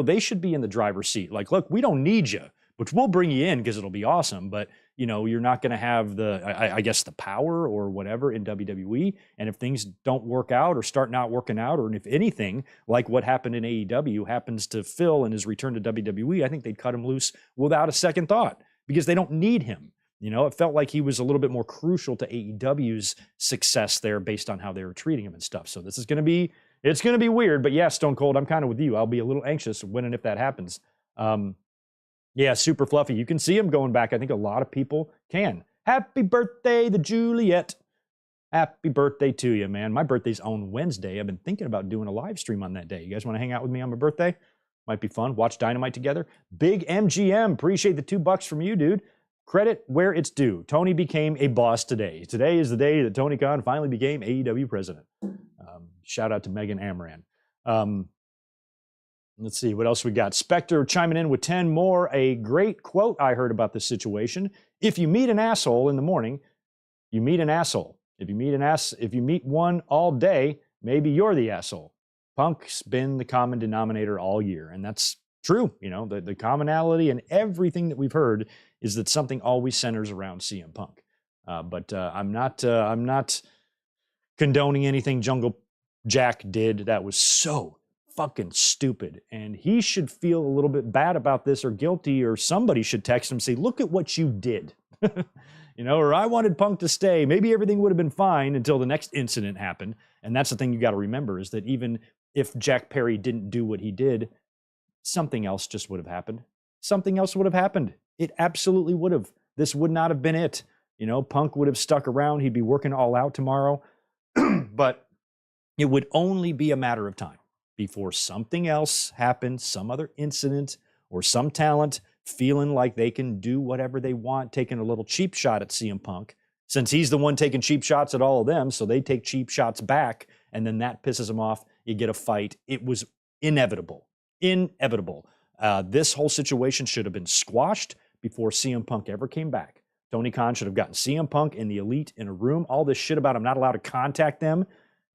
They should be in the driver's seat. Like, look, we don't need you, which we'll bring you in because it'll be awesome. But, you're not going to have the power or whatever in WWE. And if things don't work out or start not working out, or if anything like what happened in AEW happens to Phil and his return to WWE, I think they'd cut him loose without a second thought because they don't need him. It felt like he was a little bit more crucial to AEW's success there based on how they were treating him and stuff. So this is going to be, it's going to be weird, but yeah, Stone Cold, I'm kind of with you. I'll be a little anxious when and if that happens. Yeah, Super Fluffy. You can see him going back. I think a lot of people can. Happy birthday, the Juliet. Happy birthday to you, man. My birthday's on Wednesday. I've been thinking about doing a live stream on that day. You guys want to hang out with me on my birthday? Might be fun. Watch Dynamite together. Big MGM. Appreciate the $2 from you, dude. Credit where it's due. Tony became a boss today. Today is the day that Tony Khan finally became AEW president. Shout out to Megan Amran. Let's see what else we got. Spectre chiming in with 10 more. A great quote I heard about this situation. If you meet an asshole in the morning, you meet an asshole. If you meet one all day, maybe you're the asshole. Punk's been the common denominator all year, and that's true. The commonality and everything that we've heard is that something always centers around CM Punk. But I'm not condoning anything Jungle Jack did. That was so fucking stupid, and he should feel a little bit bad about this or guilty, or somebody should text him and say, look at what you did. Or I wanted Punk to stay. Maybe everything would have been fine until the next incident happened. And that's the thing you got to remember, is that even if Jack Perry didn't do what he did, something else just would have happened. Something else would have happened. It absolutely would have. This would not have been it. Punk would have stuck around. He'd be working all out tomorrow. But it would only be a matter of time before something else happened, some other incident, or some talent feeling like they can do whatever they want, taking a little cheap shot at CM Punk, since he's the one taking cheap shots at all of them, so they take cheap shots back, and then that pisses them off. You get a fight. It was inevitable. Inevitable. This whole situation should have been squashed before CM Punk ever came back. Tony Khan should have gotten CM Punk and the Elite in a room. All this shit about I'm not allowed to contact them,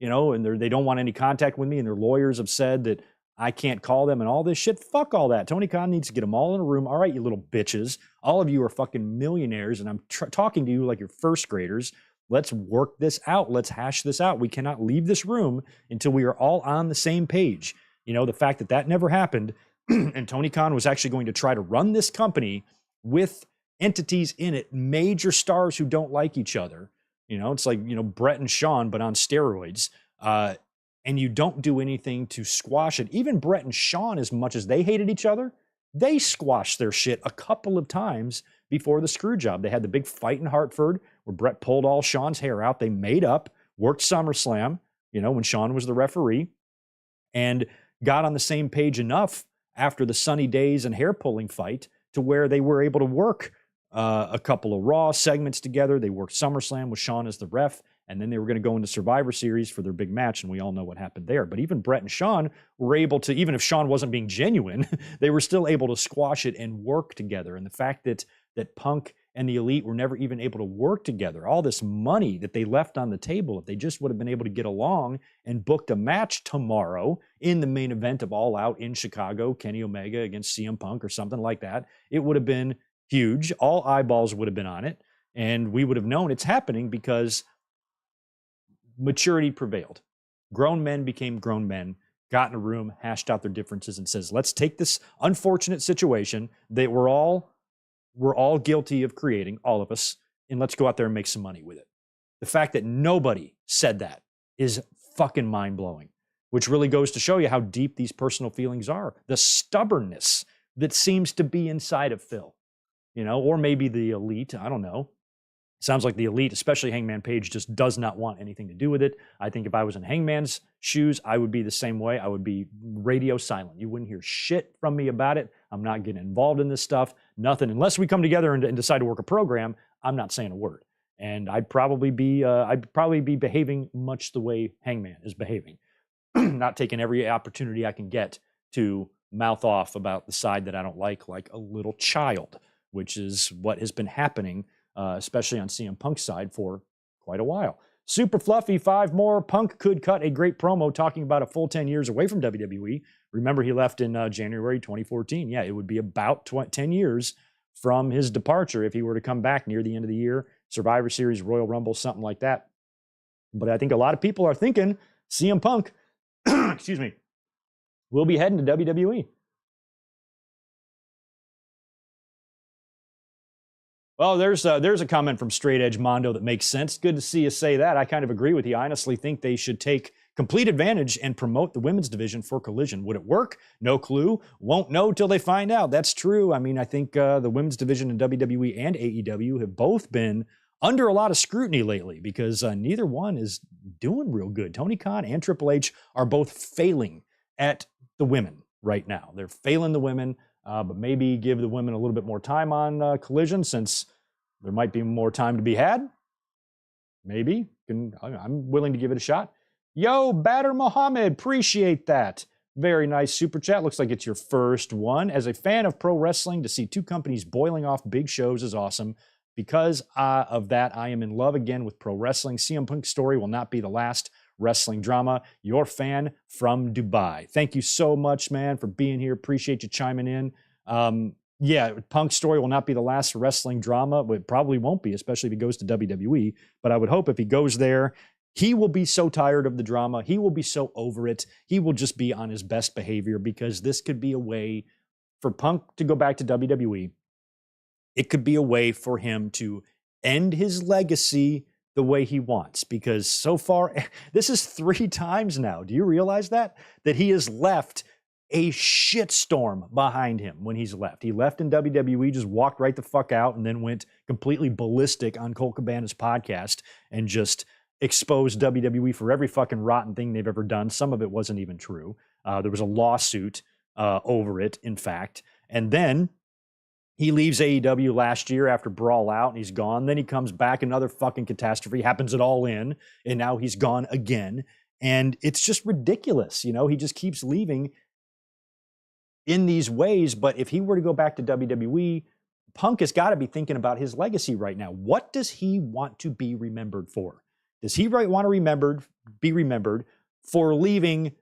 and they don't want any contact with me, and their lawyers have said that I can't call them and all this shit. Fuck all that. Tony Khan needs to get them all in a room. All right, you little bitches. All of you are fucking millionaires, and I'm talking to you like you're first graders. Let's work this out. Let's hash this out. We cannot leave this room until we are all on the same page. The fact that never happened, and Tony Khan was actually going to try to run this company with entities in it, major stars who don't like each other. It's like, Brett and Sean, but on steroids. And you don't do anything to squash it. Even Brett and Sean, as much as they hated each other, they squashed their shit a couple of times before the screw job. They had the big fight in Hartford where Brett pulled all Sean's hair out. They made up, worked SummerSlam, when Sean was the referee, and got on the same page enough after the Sunny Days and hair pulling fight to where they were able to work a couple of Raw segments together. They worked SummerSlam with Sean as the ref, and then they were going to go into Survivor Series for their big match, and we all know what happened there. But even Brett and Sean were able to, even if Sean wasn't being genuine, they were still able to squash it and work together. And the fact that Punk and the Elite were never even able to work together, all this money that they left on the table, if they just would have been able to get along and booked a match tomorrow in the main event of All Out in Chicago, Kenny Omega against CM Punk or something like that, it would have been huge. All eyeballs would have been on it, and we would have known it's happening because maturity prevailed. Grown men became grown men, got in a room, hashed out their differences, and says, let's take this unfortunate situation that we're all guilty of creating, all of us, and let's go out there and make some money with it. The fact that nobody said that is fucking mind-blowing, which really goes to show you how deep these personal feelings are. The stubbornness that seems to be inside of Phil, or maybe the Elite, I don't know. Sounds like the Elite, especially Hangman Page, just does not want anything to do with it. I think if I was in Hangman's shoes, I would be the same way. I would be radio silent. You wouldn't hear shit from me about it. I'm not getting involved in this stuff. Nothing. Unless we come together and decide to work a program, I'm not saying a word. And I'd probably be behaving much the way Hangman is behaving. Not taking every opportunity I can get to mouth off about the side that I don't like a little child, which is what has been happening, especially on CM Punk's side for quite a while. Super Fluffy, 5 more. Punk could cut a great promo talking about a full 10 years away from WWE. Remember, he left in January 2014. Yeah, it would be about 10 years from his departure if he were to come back near the end of the year. Survivor Series, Royal Rumble, something like that. But I think a lot of people are thinking CM Punk, excuse me, will be heading to WWE. Well, there's a comment from Straight Edge Mondo that makes sense. Good to see you say that. I kind of agree with you. I honestly think they should take complete advantage and promote the women's division for Collision. Would it work? No clue. Won't know till they find out. That's true. I mean, I think the women's division in WWE and AEW have both been under a lot of scrutiny lately because neither one is doing real good. Tony Khan and Triple H are both failing at the women right now. They're failing the women. But maybe give the women a little bit more time on Collision since there might be more time to be had. Maybe. I'm willing to give it a shot. Yo, Batter Muhammad, appreciate that. Very nice super chat. Looks like it's your first one. As a fan of pro wrestling, to see two companies boiling off big shows is awesome. because of that, I am in love again with pro wrestling. CM Punk's story will not be the last wrestling drama. Your fan from Dubai. Thank you so much, man, for being here. Appreciate you chiming in. Yeah, Punk's story will not be the last wrestling drama, but it probably won't be, especially if he goes to WWE. But I would hope if he goes there, he will be so tired of the drama. He will be so over it. He will just be on his best behavior, because this could be a way for Punk to go back to WWE. It could be a way for him to end his legacy the way he wants, because so far, this is 3 times now. Do you realize that he has left a shitstorm behind him when he's left? He left in WWE, just walked right the fuck out, and then went completely ballistic on Colt Cabana's podcast and just exposed WWE for every fucking rotten thing they've ever done. Some of it wasn't even true. There was a lawsuit over it, in fact. And then he leaves AEW last year after Brawl Out, and he's gone. Then he comes back, another fucking catastrophe happens at All In, and now he's gone again. And it's just ridiculous. You know, he just keeps leaving in these ways. But if he were to go back to WWE, Punk has got to be thinking about his legacy right now. What does he want to be remembered for? Does he want to be remembered for leaving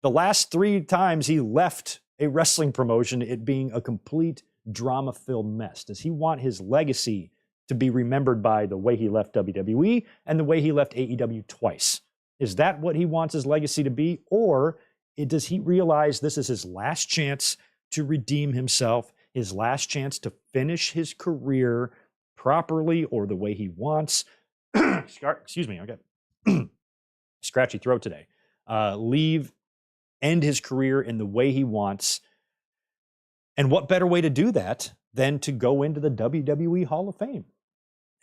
the last 3 times he left a wrestling promotion, it being a complete drama-filled mess? Does he want his legacy to be remembered by the way he left WWE and the way he left AEW twice? Is that what he wants his legacy to be? Or does he realize this is his last chance to redeem himself, his last chance to finish his career properly or the way he wants? Excuse me, I got scratchy throat today. End his career in the way he wants. And what better way to do that than to go into the WWE Hall of Fame?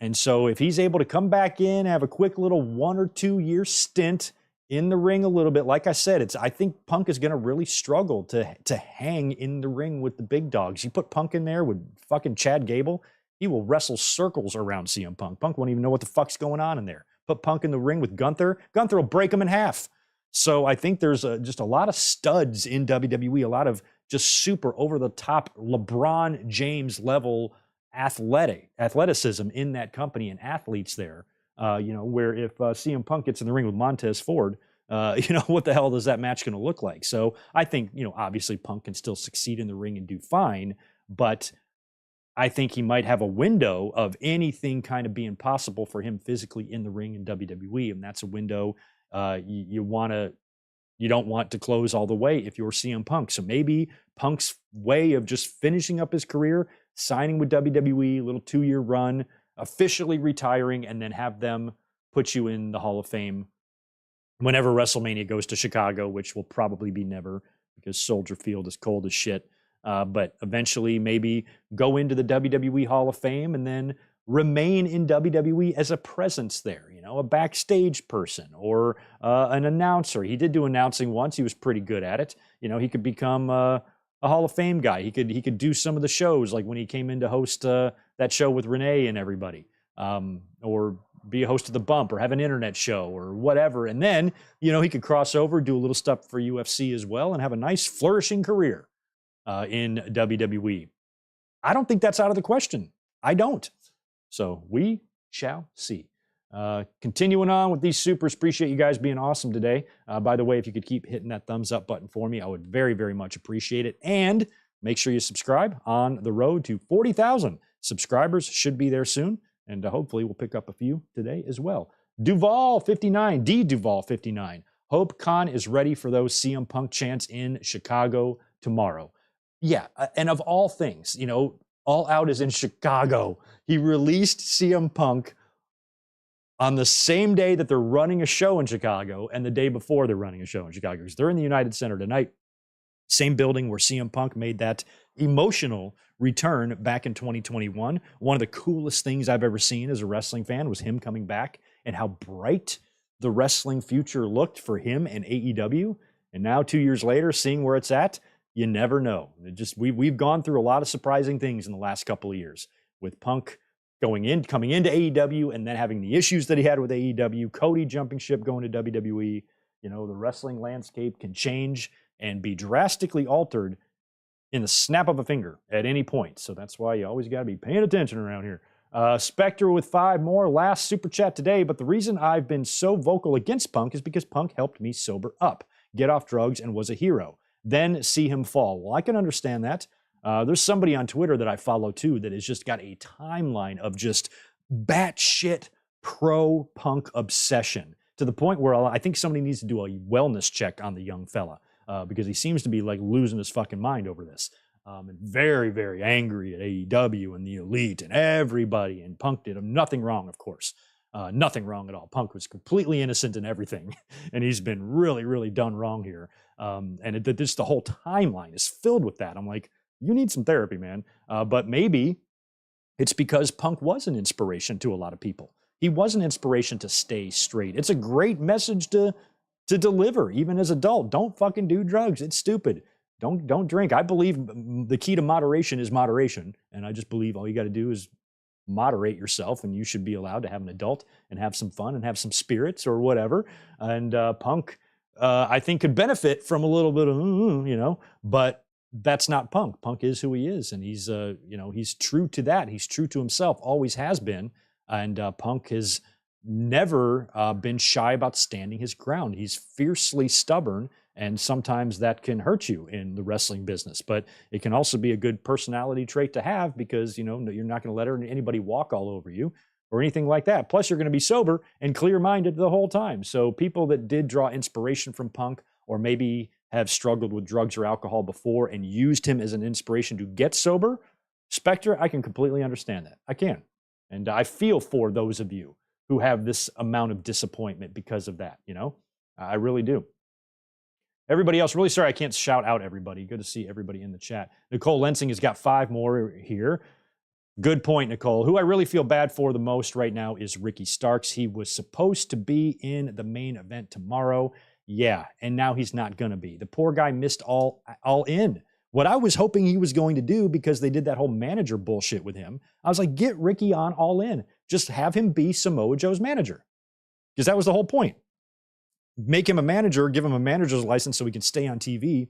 And so if he's able to come back in, have a quick little 1 or 2 year stint in the ring a little bit, like I said, I think Punk is going to really struggle to hang in the ring with the big dogs. You put Punk in there with fucking Chad Gable, he will wrestle circles around CM Punk. Punk won't even know what the fuck's going on in there. Put Punk in the ring with Gunther. Gunther will break him in half. So I think there's just a lot of studs in WWE, a lot of just super over-the-top LeBron James level athleticism in that company and athletes there. Where if CM Punk gets in the ring with Montez Ford, what the hell is that match going to look like? So I think, obviously Punk can still succeed in the ring and do fine, but I think he might have a window of anything kind of being possible for him physically in the ring in WWE, and that's a window you don't want to close all the way if you're CM Punk. So maybe Punk's way of just finishing up his career, signing with WWE, a little 2-year run, officially retiring, and then have them put you in the Hall of Fame whenever WrestleMania goes to Chicago, which will probably be never, because Soldier Field is cold as shit. But eventually maybe go into the WWE Hall of Fame and then remain in WWE as a presence there, a backstage person or an announcer. He did do announcing once. He was pretty good at it. He could become a Hall of Fame guy. He could do some of the shows, like when he came in to host that show with Renee and everybody, or be a host of The Bump or have an internet show or whatever. And then, he could cross over, do a little stuff for UFC as well, and have a nice flourishing career in WWE. I don't think that's out of the question. I don't. So we shall see. Continuing on with these supers, appreciate you guys being awesome today. By the way, if you could keep hitting that thumbs up button for me, I would very, very much appreciate it. And make sure you subscribe. On the road to 40,000 subscribers, should be there soon. And hopefully we'll pick up a few today as well. Duval59, D Duval59. Hope Khan is ready for those CM Punk chants in Chicago tomorrow. Yeah, and of all things, All Out is in Chicago. He released CM Punk on the same day that they're running a show in Chicago and the day before they're running a show in Chicago, because they're in the United Center tonight. Same building where CM Punk made that emotional return back in 2021. One of the coolest things I've ever seen as a wrestling fan was him coming back and how bright the wrestling future looked for him and AEW. And now 2 years later, seeing where it's at, you never know. We've gone through a lot of surprising things in the last couple of years with Punk coming into AEW and then having the issues that he had with AEW, Cody jumping ship going to WWE. The wrestling landscape can change and be drastically altered in the snap of a finger at any point. So that's why you always got to be paying attention around here. Spectre with 5 more. Last super chat today. But the reason I've been so vocal against Punk is because Punk helped me sober up, get off drugs, and was a hero. Then see him fall. Well, I can understand that. There's somebody on Twitter that I follow too that has just got a timeline of just batshit pro-Punk obsession to the point where I think somebody needs to do a wellness check on the young fella because he seems to be like losing his fucking mind over this. And very, very angry at AEW and the Elite and everybody. And Punk did him nothing wrong, of course. Nothing wrong at all. Punk was completely innocent in everything. And he's been really, really done wrong here. And just the whole timeline is filled with that. I'm like, you need some therapy, man. But maybe it's because Punk was an inspiration to a lot of people. He was an inspiration to stay straight. It's a great message to deliver, even as an adult. Don't fucking do drugs. It's stupid. Don't drink. I believe the key to moderation is moderation. And I just believe all you got to do is moderate yourself, and you should be allowed to have an adult and have some fun and have some spirits or whatever. And Punk, I think, could benefit from a little bit of, but that's not Punk. Punk is who he is. And he's, he's true to that. He's true to himself, always has been. And Punk has never been shy about standing his ground. He's fiercely stubborn. And sometimes that can hurt you in the wrestling business, but it can also be a good personality trait to have because, you're not going to let anybody walk all over you or anything like that. Plus, you're going to be sober and clear-minded the whole time. So people that did draw inspiration from Punk or maybe have struggled with drugs or alcohol before and used him as an inspiration to get sober, Spectre, I can completely understand that. I can. And I feel for those of you who have this amount of disappointment because of that, I really do. Everybody else, really sorry I can't shout out everybody. Good to see everybody in the chat. Nicole Lensing has got 5 more here. Good point, Nicole. Who I really feel bad for the most right now is Ricky Starks. He was supposed to be in the main event tomorrow. Yeah, and now he's not going to be. The poor guy missed all in. What I was hoping he was going to do, because they did that whole manager bullshit with him, I was like, get Ricky on All In. Just have him be Samoa Joe's manager. Because that was the whole point. Make him a manager, give him a manager's license so he can stay on TV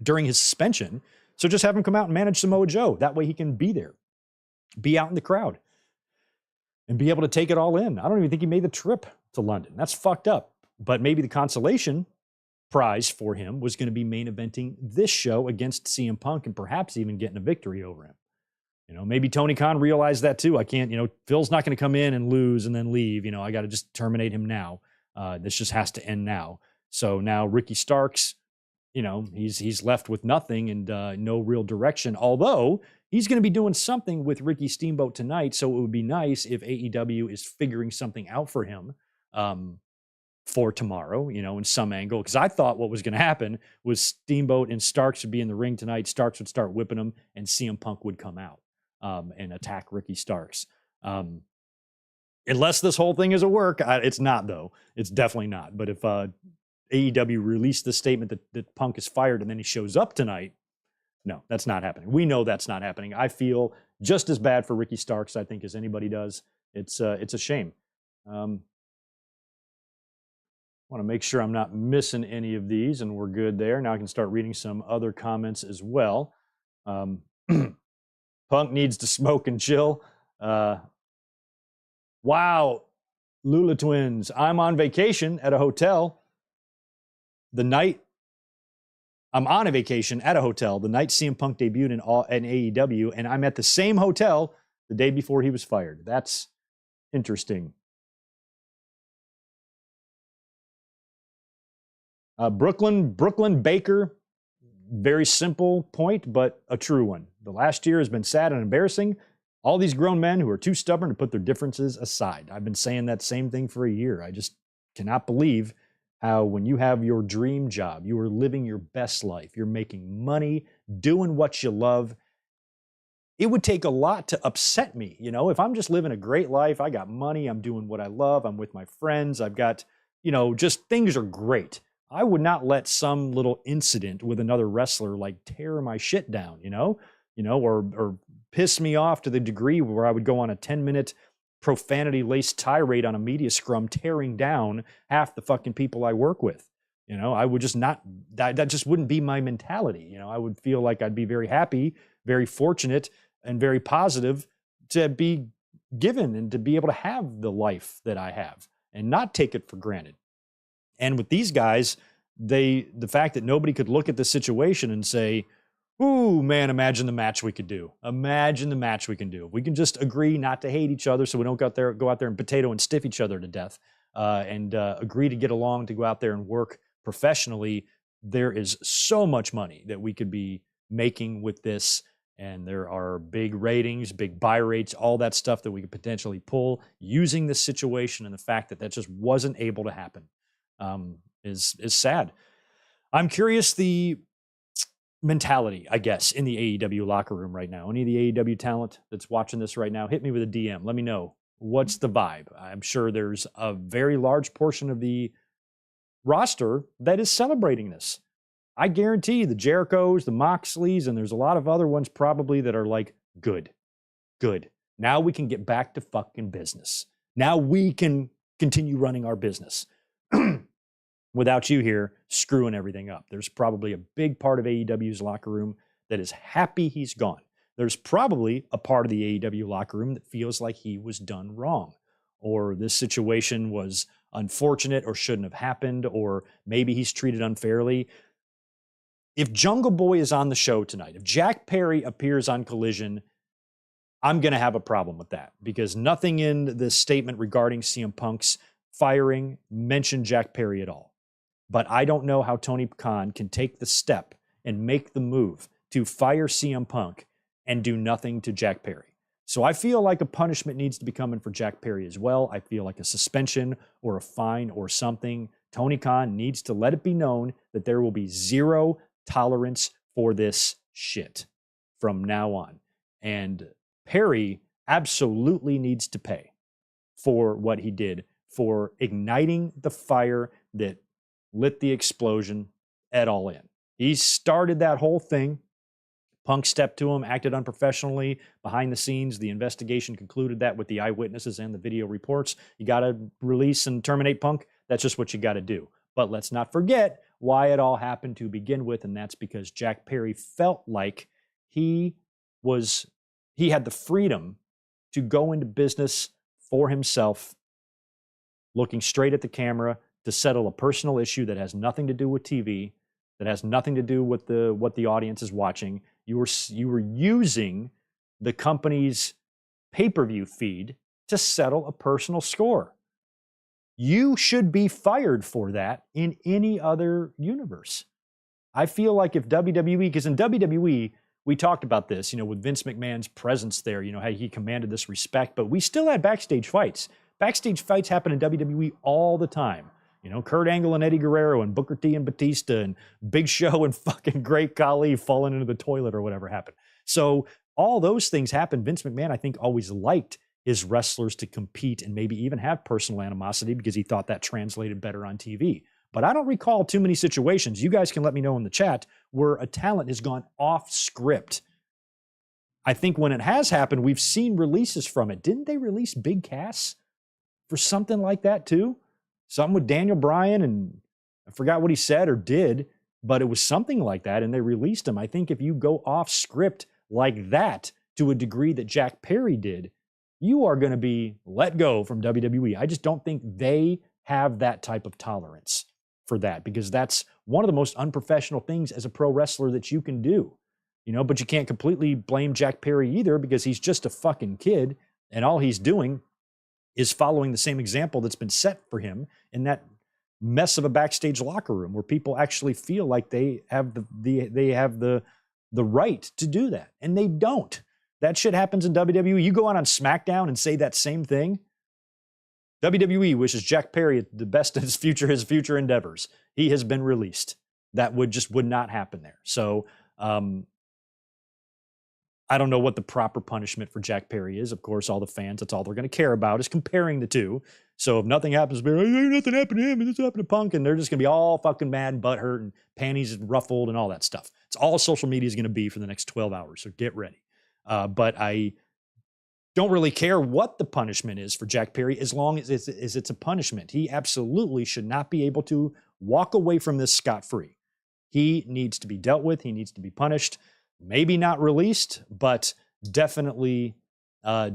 during his suspension. So just have him come out and manage Samoa Joe. That way he can be there, be out in the crowd, and be able to take it all in. I don't even think he made the trip to London. That's fucked up. But maybe the consolation prize for him was going to be main eventing this show against CM Punk and perhaps even getting a victory over him. Maybe Tony Khan realized that too. I can't, Phil's not going to come in and lose and then leave. I got to just terminate him now. This just has to end now. So now Ricky Starks, he's left with nothing and no real direction. Although he's going to be doing something with Ricky Steamboat tonight. So it would be nice if AEW is figuring something out for him for tomorrow, in some angle. Because I thought what was going to happen was Steamboat and Starks would be in the ring tonight. Starks would start whipping him and CM Punk would come out and attack Ricky Starks. Unless this whole thing is a work, it's not, though. It's definitely not. But if AEW released the statement that Punk is fired and then he shows up tonight, no, that's not happening. We know that's not happening. I feel just as bad for Ricky Starks, I think, as anybody does. It's a shame. Want to make sure I'm not missing any of these, and we're good there. Now I can start reading some other comments as well. Punk needs to smoke and chill. Wow, Lula Twins. I'm on vacation at a hotel. I'm on a vacation at a hotel the night CM Punk debuted in AEW, and I'm at the same hotel the day before he was fired. That's interesting. Brooklyn Baker, very simple point, but a true one. The last year has been sad and embarrassing. All these grown men who are too stubborn to put their differences aside. I've been saying that same thing for a year. I just cannot believe how when you have your dream job, you are living your best life, you're making money, doing what you love, it would take a lot to upset me. If I'm just living a great life, I got money, I'm doing what I love, I'm with my friends, I've got, just things are great. I would not let some little incident with another wrestler tear my shit down, or piss me off to the degree where I would go on a 10-minute profanity-laced tirade on a media scrum tearing down half the fucking people I work with. I would just not, that just wouldn't be my mentality. I would feel like I'd be very happy, very fortunate, and very positive to be given and to be able to have the life that I have and not take it for granted. And with these guys, the fact that nobody could look at the situation and say, ooh, man, imagine the match we could do. Imagine the match we can do. We can just agree not to hate each other so we don't go out there and potato and stiff each other to death and agree to get along, to go out there and work professionally. There is so much money that we could be making with this. And there are big ratings, big buy rates, all that stuff that we could potentially pull using this situation. And the fact that that just wasn't able to happen is sad. I'm curious the mentality, I guess, in the AEW locker room right now. Any of the AEW talent that's watching this right now, hit me with a DM. Let me know. What's the vibe? I'm sure there's a very large portion of the roster that is celebrating this. I guarantee the Jerichos, the Moxleys, and there's a lot of other ones probably that are like, good. Now we can get back to fucking business. Now we can continue running our business without you here screwing everything up. There's probably a big part of AEW's locker room that is happy he's gone. There's probably a part of the AEW locker room that feels like he was done wrong, or this situation was unfortunate or shouldn't have happened, or maybe he's treated unfairly. If Jungle Boy is on the show tonight, if Jack Perry appears on Collision, I'm going to have a problem with that because nothing in the statement regarding CM Punk's firing mentioned Jack Perry at all. But I don't know how Tony Khan can take the step and make the move to fire CM Punk and do nothing to Jack Perry. So I feel like a punishment needs to be coming for Jack Perry as well. I feel like a suspension or a fine or something. Tony Khan needs to let it be known that there will be zero tolerance for this shit from now on. And Perry absolutely needs to pay for what he did, for igniting the fire that lit the explosion at All In. He started that whole thing. Punk stepped to him, acted unprofessionally behind the scenes. The investigation concluded that with the eyewitnesses and the video reports. You got to release and terminate Punk. That's just what you got to do. But let's not forget why it all happened to begin with, and that's because Jack Perry felt like he had the freedom to go into business for himself, looking straight at the camera to settle a personal issue that has nothing to do with TV, that has nothing to do with what the audience is watching. You were using the company's pay-per-view feed to settle a personal score. You should be fired for that in any other universe. I feel like if WWE, because in WWE, we talked about this, with Vince McMahon's presence there, how he commanded this respect, but we still had backstage fights. Backstage fights happen in WWE all the time. Kurt Angle and Eddie Guerrero and Booker T and Batista and Big Show and fucking Great Khali falling into the toilet or whatever happened. So all those things happen. Vince McMahon, I think, always liked his wrestlers to compete and maybe even have personal animosity because he thought that translated better on TV. But I don't recall too many situations, you guys can let me know in the chat, where a talent has gone off script. I think when it has happened, we've seen releases from it. Didn't they release Big Cass for something like that too? Something with Daniel Bryan, and I forgot what he said or did, but it was something like that, and they released him. I think if you go off script like that to a degree that Jack Perry did, you are going to be let go from WWE. I just don't think they have that type of tolerance for that, because that's one of the most unprofessional things as a pro wrestler that you can do. But you can't completely blame Jack Perry either, because he's just a fucking kid, and all he's doing is following the same example that's been set for him in that mess of a backstage locker room where people actually feel like they have the right to do that, and they don't. That shit happens in WWE. You go on SmackDown and say that same thing. WWE wishes Jack Perry the best in his future endeavors. He has been released. That would not happen there. So I don't know what the proper punishment for Jack Perry is. Of course, all the fans, that's all they're going to care about is comparing the two. So if nothing happens, nothing happened to him, and this happened to Punk, and they're just going to be all fucking mad and butthurt and panties ruffled and all that stuff. It's all social media is going to be for the next 12 hours, so get ready. But I don't really care what the punishment is for Jack Perry as long as it's a punishment. He absolutely should not be able to walk away from this scot-free. He needs to be dealt with. He needs to be punished. Maybe not released, but definitely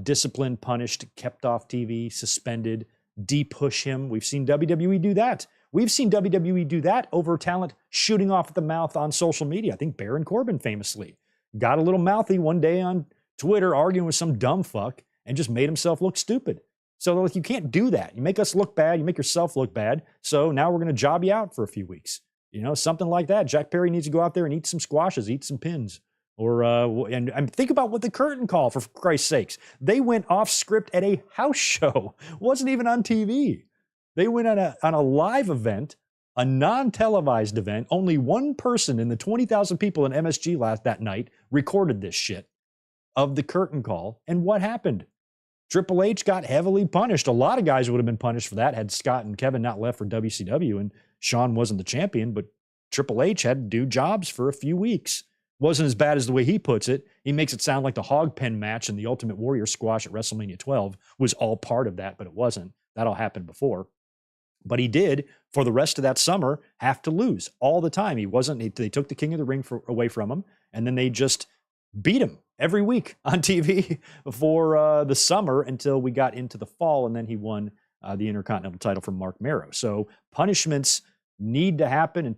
disciplined, punished, kept off TV, suspended, de-push him. We've seen WWE do that. We've seen WWE do that over talent shooting off at the mouth on social media. I think Baron Corbin famously got a little mouthy one day on Twitter arguing with some dumb fuck and just made himself look stupid. So like, you can't do that. You make us look bad. You make yourself look bad. So now we're going to job you out for a few weeks. You know, something like that. Jack Perry needs to go out there and eat some squashes, eat some pins. Or and think about what the curtain call, for Christ's sakes. They went off script at a house show. Wasn't even on TV. They went on a live event, a non-televised event. Only one person in the 20,000 people in MSG that night recorded this shit of the curtain call. And what happened? Triple H got heavily punished. A lot of guys would have been punished for that had Scott and Kevin not left for WCW and Shawn wasn't the champion, but Triple H had to do jobs for a few weeks. Wasn't as bad as the way he puts it. He makes it sound like the hog pen match and the Ultimate Warrior squash at WrestleMania 12 was all part of that, but it wasn't. That all happened before. But he did, for the rest of that summer, have to lose all the time. They took the King of the Ring away from him, and then they just beat him every week on TV for the summer until we got into the fall, and then he won the Intercontinental title from Mark Marrow. So punishments need to happen, and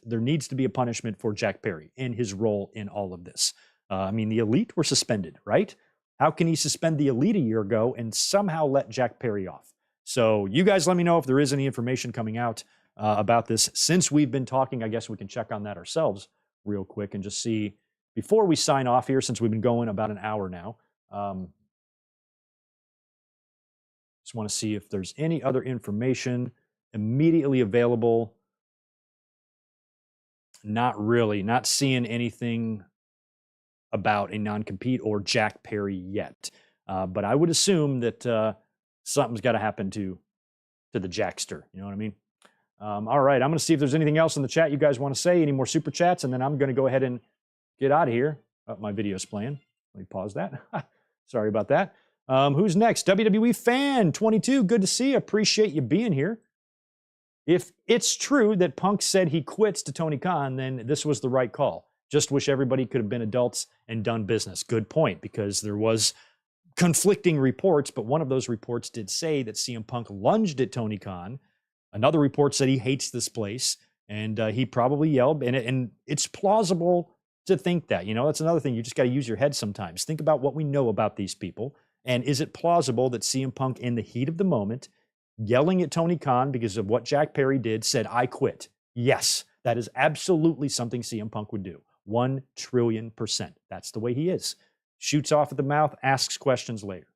there needs to be a punishment for Jack Perry in his role in all of this. I mean, the Elite were suspended, right? How can he suspend the Elite a year ago and somehow let Jack Perry off? So you guys let me know if there is any information coming out about this. Since we've been talking, I guess we can check on that ourselves real quick and just see, before we sign off here, since we've been going about an hour now, just want to see if there's any other information immediately available. Not really. Not seeing anything about a non-compete or Jack Perry yet. But I would assume that something's got to happen to the Jackster. You know what I mean? All right. I'm going to see if there's anything else in the chat you guys want to say. Any more super chats? And then I'm going to go ahead and get out of here. Oh, my video's playing. Let me pause that. Sorry about that. Who's next? WWE Fan 22. Good to see you. Appreciate you being here. If it's true that Punk said he quits to Tony Khan, then this was the right call. Just wish everybody could have been adults and done business. Good point, because there was conflicting reports, but one of those reports did say that CM Punk lunged at Tony Khan. Another report said he hates this place, and he probably yelled. And it's plausible to think that. You know, that's another thing. You just got to use your head sometimes. Think about what we know about these people, and is it plausible that CM Punk, in the heat of the moment, yelling at Tony Khan because of what Jack Perry did, said, "I quit"? Yes, that is absolutely something CM Punk would do. 1 trillion%. That's the way he is. Shoots off at the mouth, asks questions later.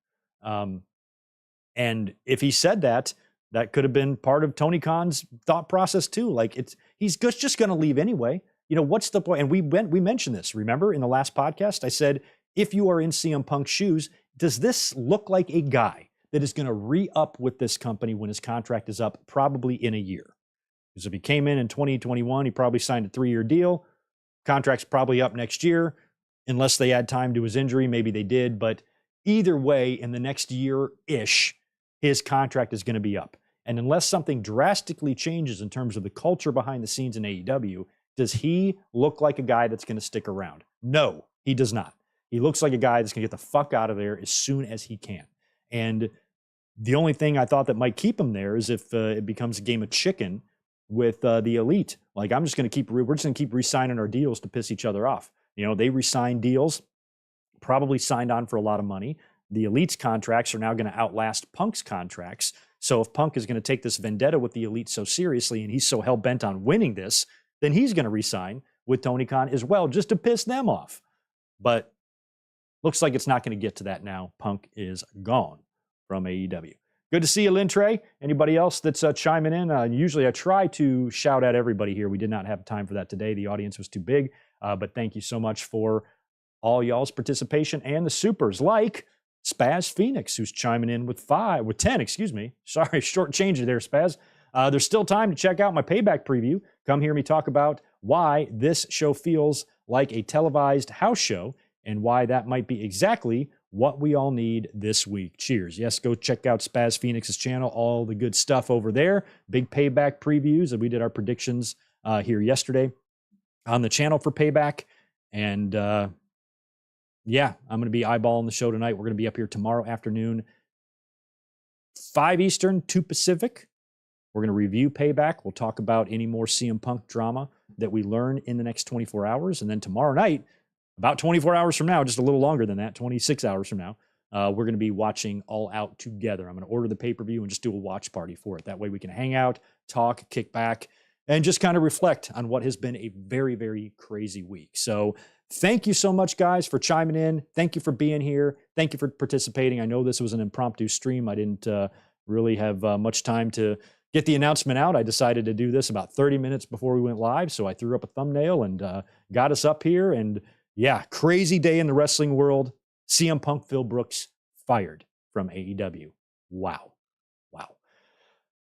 And if he said that, that could have been part of Tony Khan's thought process too. Like, he's just going to leave anyway. You know, what's the point? And we mentioned this, remember, in the last podcast? I said, if you are in CM Punk's shoes, does this look like a guy that is going to re-up with this company when his contract is up, probably in a year? Because if he came in 2021, he probably signed a 3-year deal. Contract's probably up next year, unless they add time to his injury. Maybe they did. But either way, in the next year-ish, his contract is going to be up. And unless something drastically changes in terms of the culture behind the scenes in AEW, does he look like a guy that's going to stick around? No, he does not. He looks like a guy that's going to get the fuck out of there as soon as he can. And the only thing I thought that might keep him there is if it becomes a game of chicken with the Elite. Like, we're just going to keep re-signing our deals to piss each other off. You know, they re-signed deals, probably signed on for a lot of money. The Elite's contracts are now going to outlast Punk's contracts. So if Punk is going to take this vendetta with the Elite so seriously, and he's so hell-bent on winning this, then he's going to re-sign with Tony Khan as well, just to piss them off. But looks like it's not going to get to that now. Punk is gone from AEW. Good to see you, Lynn Trey. Anybody else that's chiming in? Usually I try to shout out everybody here. We did not have time for that today. The audience was too big. But thank you so much for all y'all's participation and the supers, like Spaz Phoenix, who's chiming in with 10, excuse me. Sorry, short change there, Spaz. There's still time to check out my Payback preview. Come hear me talk about why this show feels like a televised house show and why that might be exactly what we all need this week. Cheers. Yes, go check out Spaz Phoenix's channel. All the good stuff over there. Big Payback previews. And we did our predictions here yesterday on the channel for Payback. And Yeah, I'm going to be eyeballing the show tonight. We're going to be up here tomorrow afternoon, 5 Eastern, 2 Pacific. We're going to review Payback. We'll talk about any more CM Punk drama that we learn in the next 24 hours. And then tomorrow night, about 24 hours from now, just a little longer than that, 26 hours from now, we're going to be watching All Out together. I'm going to order the pay-per-view and just do a watch party for it. That way we can hang out, talk, kick back, and just kind of reflect on what has been a very, very crazy week. So thank you so much, guys, for chiming in. Thank you for being here. Thank you for participating. I know this was an impromptu stream. I didn't really have much time to get the announcement out. I decided to do this about 30 minutes before we went live. So I threw up a thumbnail and got us up here. And yeah, crazy day in the wrestling world. CM Punk, Phil Brooks fired from AEW. Wow. Wow.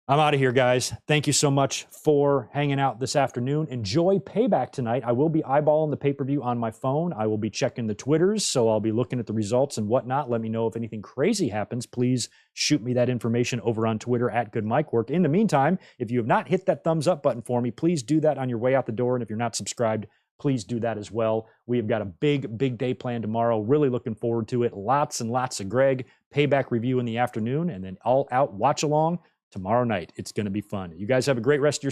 I'm out of here, guys. Thank you so much for hanging out this afternoon. Enjoy Payback tonight. I will be eyeballing the pay-per-view on my phone. I will be checking the Twitters, so I'll be looking at the results and whatnot. Let me know if anything crazy happens. Please shoot me that information over on Twitter at GoodMicWork. In the meantime, if you have not hit that thumbs up button for me, please do that on your way out the door. And if you're not subscribed, please do that as well. We have got a big, big day planned tomorrow. Really looking forward to it. Lots and lots of Greg. Payback review in the afternoon, and then All Out watch along tomorrow night. It's going to be fun. You guys have a great rest of your